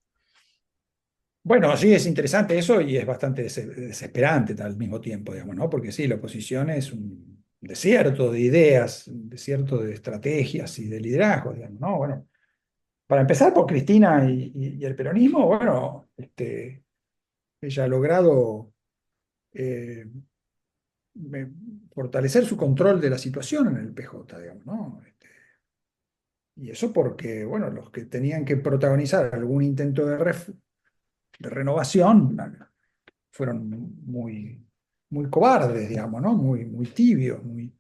Bueno, sí, es interesante eso y es bastante desesperante al mismo tiempo, digamos, ¿no? Porque sí, la oposición es un desierto de ideas, un desierto de estrategias y de liderazgo, digamos, ¿no? Bueno, para empezar por Cristina y el peronismo, bueno, ella ha logrado eh, me- fortalecer su control de la situación en el PJ, digamos, ¿no? Y eso porque, bueno, los que tenían que protagonizar algún intento de renovación fueron muy cobardes, digamos, ¿no? Muy tibios, muy...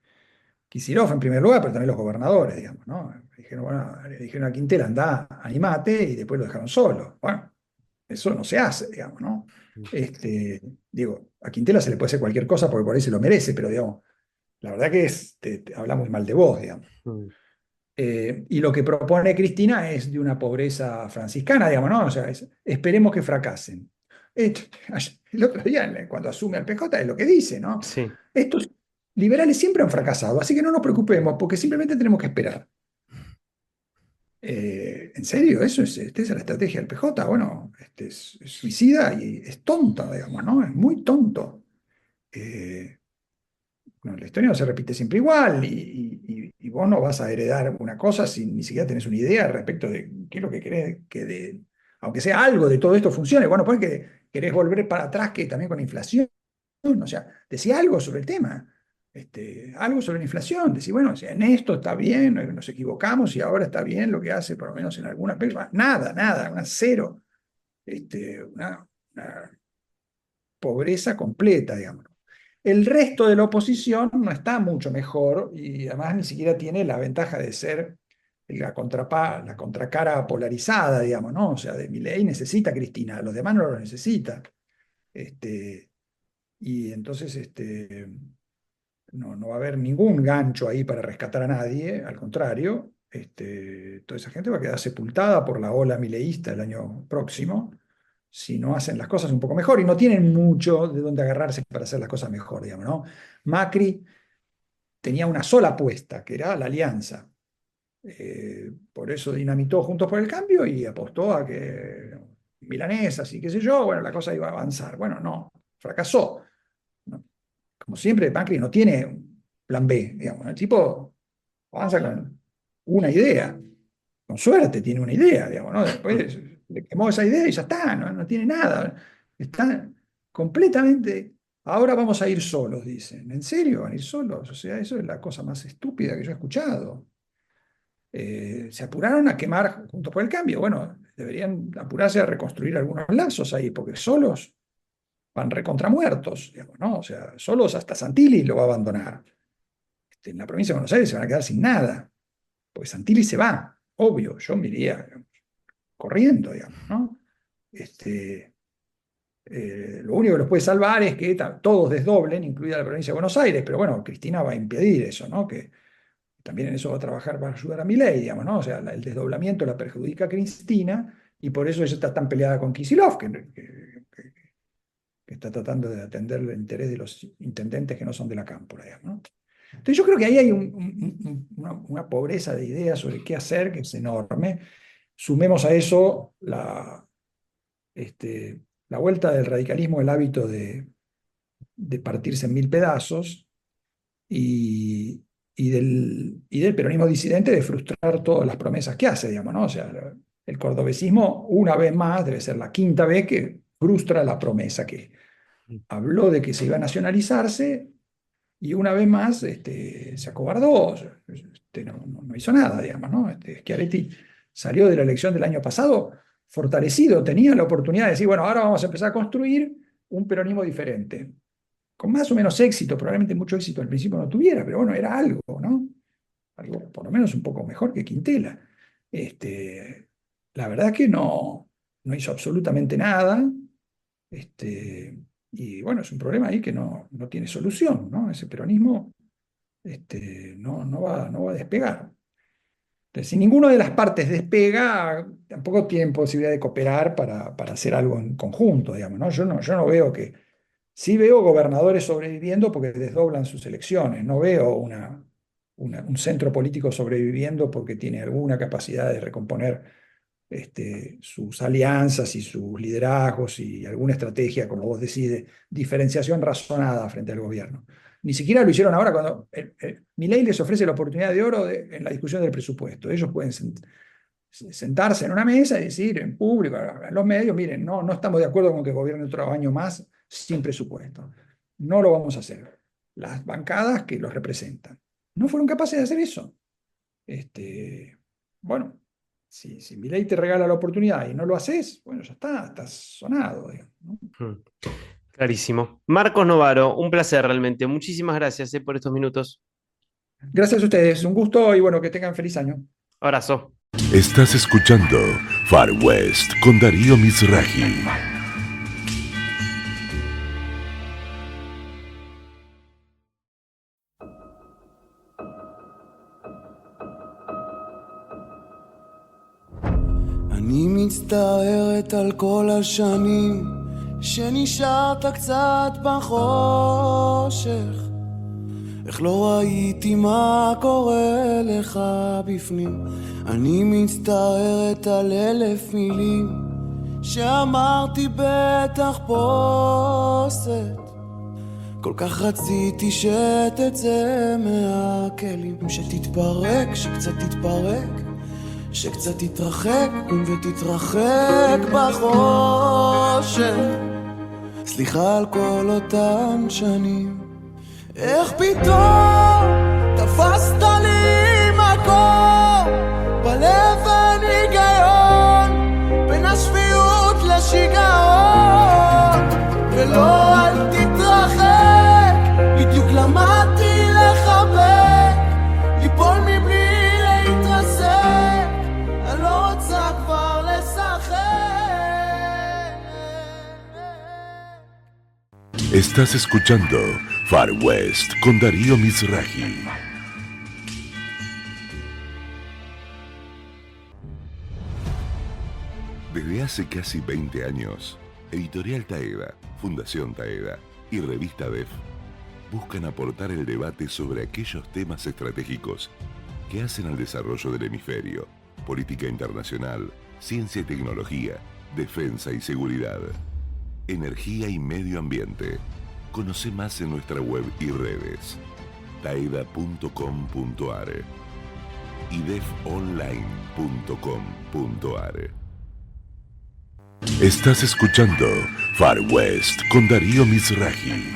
Kicillof en primer lugar, pero también los gobernadores, digamos, ¿no? Dijeron, bueno, le dijeron a Quintela, andá, animate, y después lo dejaron solo. Bueno, eso no se hace, digamos, ¿no? Digo, a Quintela se le puede hacer cualquier cosa porque por ahí se lo merece, pero digamos, la verdad que te habla muy mal de vos, digamos. Mm. Y lo que propone Cristina es de una pobreza franciscana, digamos, ¿no? O sea, esperemos que fracasen. Esto- el otro día, cuando asume al PJ, es lo que dice, ¿no? Sí. Estos liberales siempre han fracasado, así que no nos preocupemos, porque simplemente tenemos que esperar. ¿En serio? ¿Esta es la estrategia del PJ? Bueno, es suicida y es tonta, digamos, ¿no? Es muy tonto. Eh, bueno, la historia no se repite siempre igual y vos no vas a heredar una cosa si ni siquiera tenés una idea respecto de qué es lo que querés aunque sea algo de todo esto funcione. Bueno, pues que querés volver para atrás que también con la inflación, o sea, decía algo sobre el tema, algo sobre la inflación, decir, bueno, si en esto está bien, nos equivocamos y ahora está bien lo que hace, por lo menos en algunas aspectos, nada, una cero, una pobreza completa, digamos. El resto de la oposición no está mucho mejor y además ni siquiera tiene la ventaja de ser la contracara polarizada, digamos, ¿no? O sea, de Milei necesita a Cristina, los demás no lo necesita. Este, y entonces no va a haber ningún gancho ahí para rescatar a nadie, al contrario, toda esa gente va a quedar sepultada por la ola mileísta el año próximo si no hacen las cosas un poco mejor y no tienen mucho de dónde agarrarse para hacer las cosas mejor, digamos, ¿no? Macri tenía una sola apuesta, que era la alianza. Por eso dinamitó Juntos por el Cambio y apostó a que milanesas y qué sé yo, bueno, la cosa iba a avanzar. Bueno, no, fracasó. ¿No? Como siempre, Macri no tiene un plan B, digamos. El tipo avanza con una idea. Con suerte tiene una idea, digamos, ¿no? Después le quemó esa idea y ya está, no tiene nada. Está completamente. Ahora vamos a ir solos, dicen. ¿En serio van a ir solos? O sea, eso es la cosa más estúpida que yo he escuchado. Se apuraron a quemar Juntos por el Cambio. Bueno, deberían apurarse a reconstruir algunos lazos ahí, porque solos van recontramuertos, digamos, ¿no? O sea, solos hasta Santilli lo va a abandonar. En la provincia de Buenos Aires se van a quedar sin nada, porque Santilli se va, obvio, yo me iría corriendo, digamos, ¿no? Este, lo único que los puede salvar es que todos desdoblen, incluida la provincia de Buenos Aires, pero bueno, Cristina va a impedir eso, ¿no? Que también en eso va a trabajar para ayudar a Milei, digamos, ¿no? O sea, el desdoblamiento la perjudica a Cristina y por eso ella está tan peleada con Kicillof, que está tratando de atender el interés de los intendentes que no son de la cámpora, digamos, ¿no? Entonces yo creo que ahí hay una pobreza de ideas sobre qué hacer que es enorme. Sumemos a eso la vuelta del radicalismo, el hábito de partirse en mil pedazos y del peronismo disidente de frustrar todas las promesas que hace, digamos, ¿no? O sea, el cordobesismo una vez más, debe ser la quinta vez que frustra la promesa que habló de que se iba a nacionalizarse y una vez más se acobardó, no hizo nada, digamos, ¿no? Schiaretti salió de la elección del año pasado fortalecido, tenía la oportunidad de decir, bueno, ahora vamos a empezar a construir un peronismo diferente, con más o menos éxito, probablemente mucho éxito al principio no tuviera, pero bueno, era algo, ¿no? Algo por lo menos un poco mejor que Quintela. Este, la verdad es que no hizo absolutamente nada, y bueno, es un problema ahí que no tiene solución, ¿no? Ese peronismo no va a despegar. Entonces, si ninguna de las partes despega, tampoco tienen posibilidad de cooperar para hacer algo en conjunto, digamos, ¿no? Yo no veo que... Sí veo gobernadores sobreviviendo porque desdoblan sus elecciones, no veo un centro político sobreviviendo porque tiene alguna capacidad de recomponer sus alianzas y sus liderazgos y alguna estrategia, como vos decís, de diferenciación razonada frente al gobierno. Ni siquiera lo hicieron ahora cuando Milei les ofrece la oportunidad de oro en la discusión del presupuesto. Ellos pueden sentarse en una mesa y decir en público, en los medios, miren, no estamos de acuerdo con que gobierne otro año más sin presupuesto. No lo vamos a hacer. Las bancadas que los representan no fueron capaces de hacer eso. Bueno, si Milei te regala la oportunidad y no lo haces, bueno, ya está, estás sonado, digamos, ¿no? Clarísimo. Marcos Novaro, un placer realmente. Muchísimas gracias por estos minutos. Gracias a ustedes, un gusto y bueno, que tengan feliz año. Abrazo. Estás escuchando Far West con Darío Mizrahi. אני מצטערת על כל השנים שנשארת קצת בחושך, איך לא ראיתי מה קורה לך בפנים. אני מצטערת על 1000 מילים שאמרתי בתחפושת, כל כך רציתי שתצא מהכלים, שתתפרק, שקצת תתפרק, שקצת תתרחק ותתרחק בחושך. סליחה על כל אותן שנים, איך פתאום תפסת לי מקום בלב אין היגיון בין השפיות לשיגעון, ולא אל תתרחק, בדיוק למדתי לחבק, ליפול מבלי להתרסק, אני לא רוצה כבר לשחק. Estás escuchando Far West con Darío Mizrahi. Desde hace casi 20 años, Editorial Taeda, Fundación Taeda y Revista DEF buscan aportar el debate sobre aquellos temas estratégicos que hacen al desarrollo del hemisferio, política internacional, ciencia y tecnología, defensa y seguridad, energía y medio ambiente. Conoce más en nuestra web y redes, taeda.com.ar y defonline.com.ar. Estás escuchando Far West con Darío Mizrahi.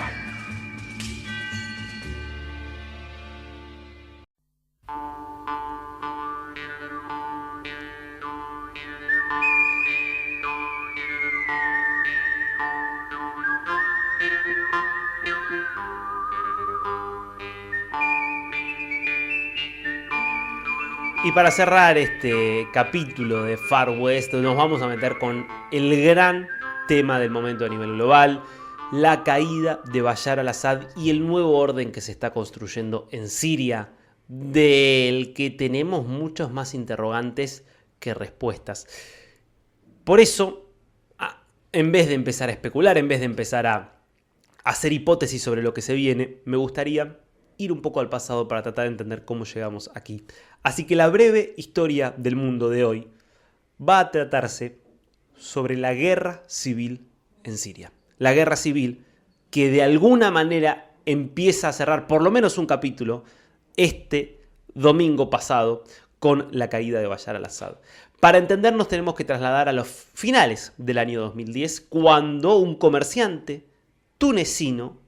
Y para cerrar este capítulo de Far West, nos vamos a meter con el gran tema del momento a nivel global, la caída de Bashar al-Assad y el nuevo orden que se está construyendo en Siria, del que tenemos muchos más interrogantes que respuestas. Por eso, en vez de empezar a especular, en vez de empezar a hacer hipótesis sobre lo que se viene, me gustaría ir un poco al pasado para tratar de entender cómo llegamos aquí. Así que la breve historia del mundo de hoy va a tratarse sobre la guerra civil en Siria. La guerra civil que de alguna manera empieza a cerrar por lo menos un capítulo este domingo pasado con la caída de Bashar al-Assad. Para entendernos tenemos que trasladar a los finales del año 2010, cuando un comerciante tunecino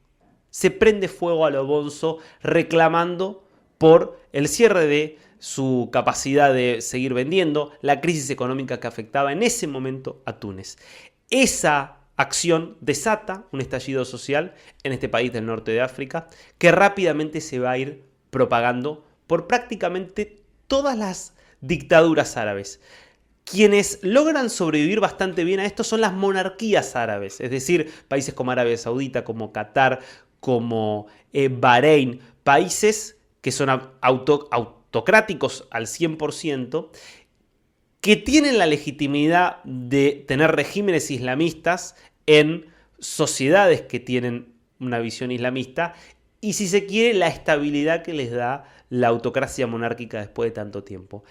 se prende fuego a lo bonzo reclamando por el cierre de su capacidad de seguir vendiendo, la crisis económica que afectaba en ese momento a Túnez. Esa acción desata un estallido social en este país del norte de África que rápidamente se va a ir propagando por prácticamente todas las dictaduras árabes. Quienes logran sobrevivir bastante bien a esto son las monarquías árabes, es decir, países como Arabia Saudita, como Qatar, como Bahrein, países que son autocráticos al 100%, que tienen la legitimidad de tener regímenes islamistas en sociedades que tienen una visión islamista y, si se quiere, la estabilidad que les da la autocracia monárquica después de tanto tiempo.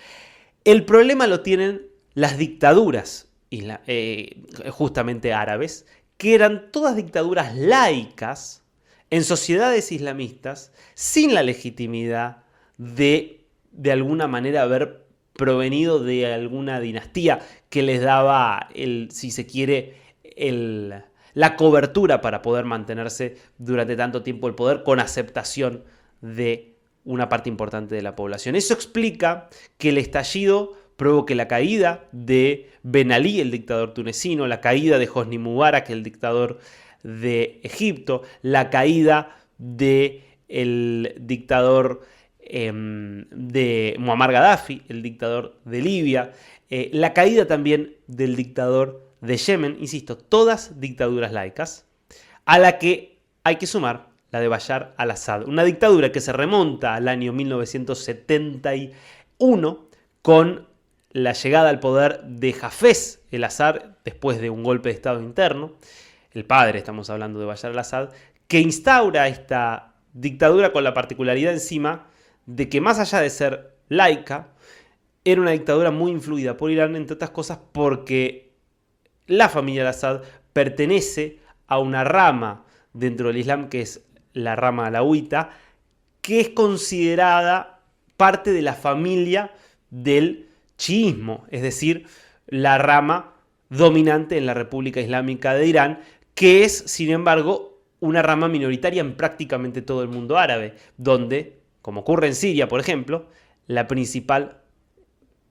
El problema lo tienen las dictaduras justamente árabes, que eran todas dictaduras laicas en sociedades islamistas sin la legitimidad de alguna manera haber provenido de alguna dinastía que les daba, si se quiere, la cobertura para poder mantenerse durante tanto tiempo el poder con aceptación de una parte importante de la población. Eso explica que el estallido provoque la caída de Ben Ali, el dictador tunecino, la caída de Hosni Mubarak, el dictador de Egipto, la caída del dictador de Muammar Gaddafi, el dictador de Libia, la caída también del dictador de Yemen, insisto, todas dictaduras laicas, a la que hay que sumar la de Bashar al-Assad, una dictadura que se remonta al año 1971 con la llegada al poder de Hafez el-Assad después de un golpe de estado interno, el padre, estamos hablando de Bashar al-Assad, que instaura esta dictadura con la particularidad encima de que más allá de ser laica, era una dictadura muy influida por Irán, entre otras cosas porque la familia al-Assad pertenece a una rama dentro del Islam que es la rama alauita, que es considerada parte de la familia del chiismo, es decir, la rama dominante en la República Islámica de Irán, que es, sin embargo, una rama minoritaria en prácticamente todo el mundo árabe, donde, como ocurre en Siria, por ejemplo, la principal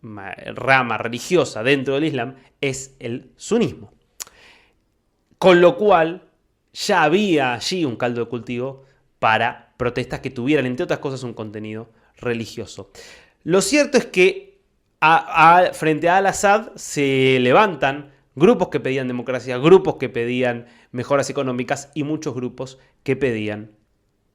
rama religiosa dentro del Islam es el sunismo. Con lo cual, ya había allí un caldo de cultivo para protestas que tuvieran, entre otras cosas, un contenido religioso. Lo cierto es que frente a al-Assad se levantan grupos que pedían democracia, grupos que pedían mejoras económicas y muchos grupos que pedían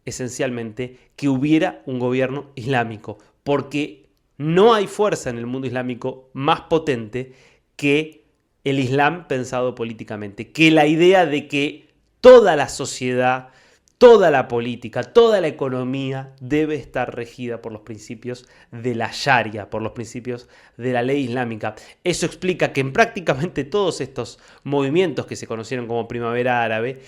esencialmente que hubiera un gobierno islámico, porque no hay fuerza en el mundo islámico más potente que el Islam pensado políticamente, que la idea de que toda la sociedad, toda la política, toda la economía debe estar regida por los principios de la Sharia, por los principios de la ley islámica. Eso explica que en prácticamente todos estos movimientos que se conocieron como Primavera Árabe,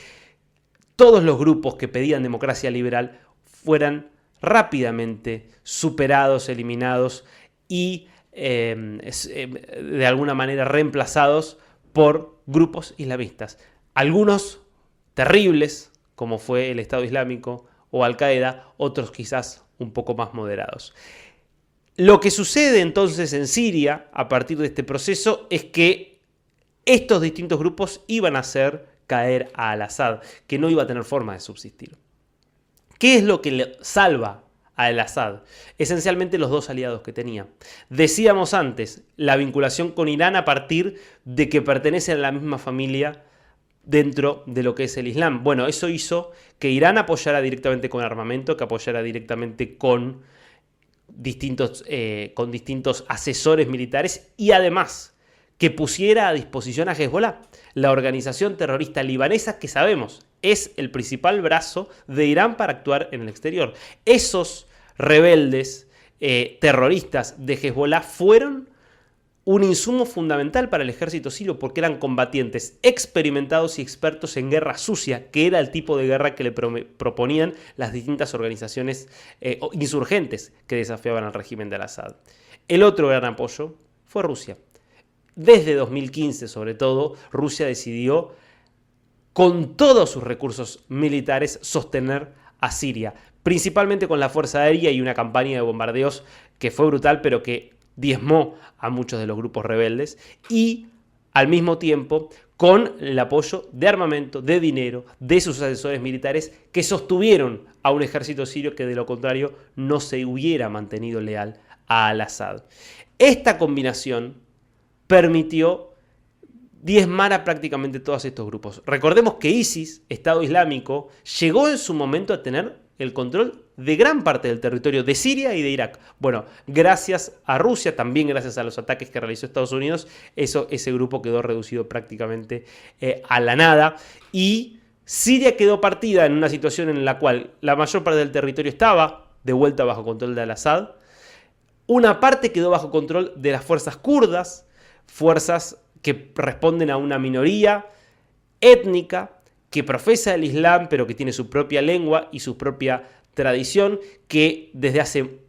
todos los grupos que pedían democracia liberal fueran rápidamente superados, eliminados y de alguna manera reemplazados por grupos islamistas. Algunos terribles, como fue el Estado Islámico o Al-Qaeda, otros quizás un poco más moderados. Lo que sucede entonces en Siria a partir de este proceso es que estos distintos grupos iban a hacer caer a al-Assad, que no iba a tener forma de subsistir. ¿Qué es lo que le salva a al-Assad? Esencialmente los dos aliados que tenía. Decíamos antes, la vinculación con Irán a partir de que pertenecen a la misma familia dentro de lo que es el Islam. Bueno, eso hizo que Irán apoyara directamente con armamento, que apoyara directamente con distintos asesores militares y además que pusiera a disposición a Hezbollah, la organización terrorista libanesa que sabemos es el principal brazo de Irán para actuar en el exterior. Esos rebeldes terroristas de Hezbollah fueron un insumo fundamental para el ejército sirio porque eran combatientes experimentados y expertos en guerra sucia, que era el tipo de guerra que le proponían las distintas organizaciones insurgentes que desafiaban al régimen de al-Assad. El otro gran apoyo fue Rusia. Desde 2015, sobre todo, Rusia decidió, con todos sus recursos militares, sostener a Siria, principalmente con la fuerza aérea y una campaña de bombardeos que fue brutal, pero que diezmó a muchos de los grupos rebeldes, y al mismo tiempo con el apoyo de armamento, de dinero, de sus asesores militares que sostuvieron a un ejército sirio que de lo contrario no se hubiera mantenido leal a al-Assad. Esta combinación permitió diezmar a prácticamente todos estos grupos. Recordemos que ISIS, Estado Islámico, llegó en su momento a tener el control de gran parte del territorio de Siria y de Irak. Bueno, gracias a Rusia, también gracias a los ataques que realizó Estados Unidos, ese grupo quedó reducido prácticamente a la nada. Y Siria quedó partida en una situación en la cual la mayor parte del territorio estaba de vuelta bajo control de al-Assad. Una parte quedó bajo control de las fuerzas kurdas, fuerzas que responden a una minoría étnica que profesa el Islam, pero que tiene su propia lengua y su propia tradición, que desde hace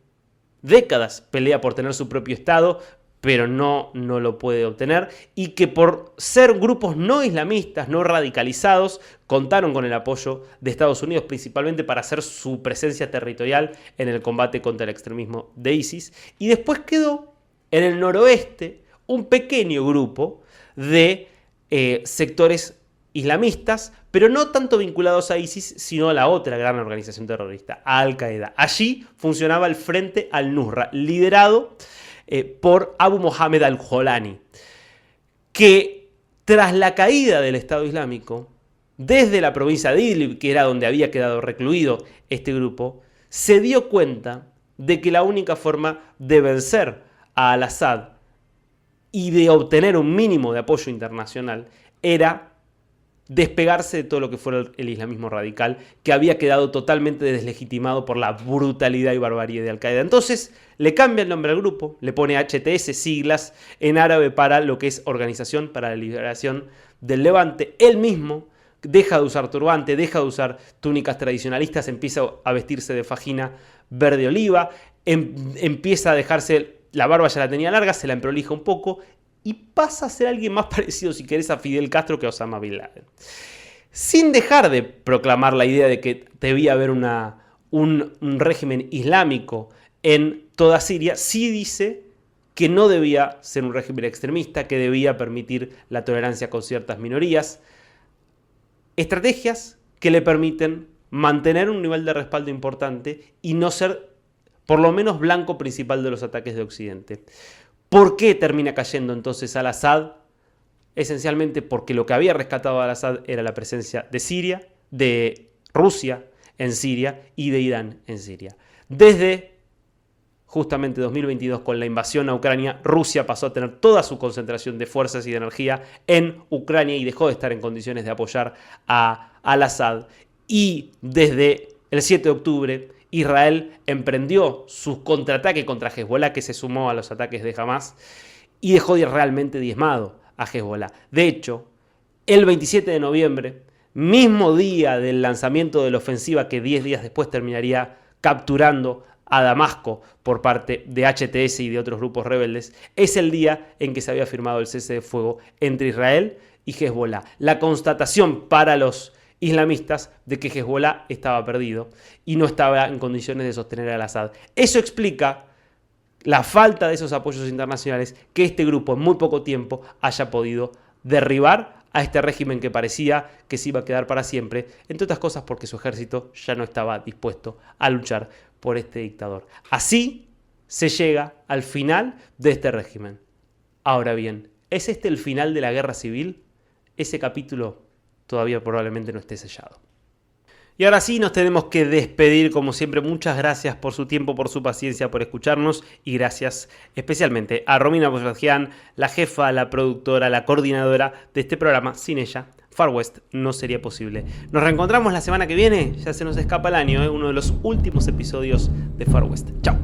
décadas pelea por tener su propio Estado, pero no lo puede obtener, y que por ser grupos no islamistas, no radicalizados, contaron con el apoyo de Estados Unidos, principalmente para hacer su presencia territorial en el combate contra el extremismo de ISIS. Y después quedó en el noroeste un pequeño grupo de sectores islamistas, pero no tanto vinculados a ISIS, sino a la otra gran organización terrorista, a Al-Qaeda. Allí funcionaba el Frente al-Nusra, liderado por Abu Mohammed al-Jolani, que tras la caída del Estado Islámico, desde la provincia de Idlib, que era donde había quedado recluido este grupo, se dio cuenta de que la única forma de vencer a Al-Assad y de obtener un mínimo de apoyo internacional era despegarse de todo lo que fuera el islamismo radical, que había quedado totalmente deslegitimado por la brutalidad y barbarie de Al-Qaeda. Entonces le cambia el nombre al grupo, le pone HTS, siglas en árabe para lo que es Organización para la Liberación del Levante. Él mismo deja de usar turbante, deja de usar túnicas tradicionalistas, empieza a vestirse de fajina verde oliva, empieza a dejarse, la barba ya la tenía larga, se la emprolija un poco, y pasa a ser alguien más parecido, si querés, a Fidel Castro que a Osama Bin Laden. Sin dejar de proclamar la idea de que debía haber un régimen islámico en toda Siria, sí dice que no debía ser un régimen extremista, que debía permitir la tolerancia con ciertas minorías. Estrategias que le permiten mantener un nivel de respaldo importante y no ser, por lo menos, blanco principal de los ataques de Occidente. ¿Por qué termina cayendo entonces Al-Assad? Esencialmente porque lo que había rescatado a Al-Assad era la presencia de Siria, de Rusia en Siria y de Irán en Siria. Desde justamente 2022, con la invasión a Ucrania, Rusia pasó a tener toda su concentración de fuerzas y de energía en Ucrania y dejó de estar en condiciones de apoyar a Al-Assad. Y desde el 7 de octubre, Israel emprendió su contraataque contra Hezbollah, que se sumó a los ataques de Hamas, y dejó realmente diezmado a Hezbollah. De hecho, el 27 de noviembre, mismo día del lanzamiento de la ofensiva que 10 días después terminaría capturando a Damasco por parte de HTS y de otros grupos rebeldes, es el día en que se había firmado el cese de fuego entre Israel y Hezbollah. La constatación para los islamistas de que Hezbollah estaba perdido y no estaba en condiciones de sostener a Al-Assad. Eso explica la falta de esos apoyos internacionales, que este grupo en muy poco tiempo haya podido derribar a este régimen que parecía que se iba a quedar para siempre, entre otras cosas porque su ejército ya no estaba dispuesto a luchar por este dictador. Así se llega al final de este régimen. Ahora bien, ¿es este el final de la guerra civil? Ese capítulo todavía probablemente no esté sellado. Y ahora sí, nos tenemos que despedir. Como siempre, muchas gracias por su tiempo, por su paciencia, por escucharnos, y gracias especialmente a Romina Bosrajian, la jefa, la productora, la coordinadora de este programa. Sin ella, Far West no sería posible. Nos reencontramos la semana que viene. Ya se nos escapa el año, uno de los últimos episodios de Far West. Chao.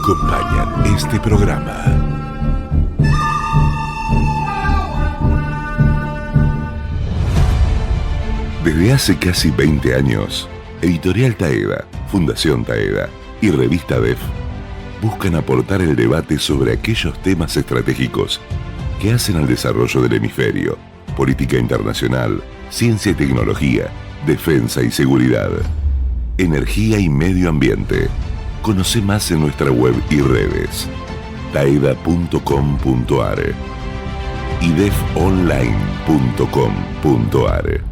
Acompañan este programa desde hace casi 20 años. Editorial Taeda, Fundación Taeda y Revista BEF buscan aportar el debate sobre aquellos temas estratégicos que hacen al desarrollo del hemisferio, política internacional, ciencia y tecnología, defensa y seguridad, energía y medio ambiente. Conoce más en nuestra web y redes, taeda.com.ar y defonline.com.ar.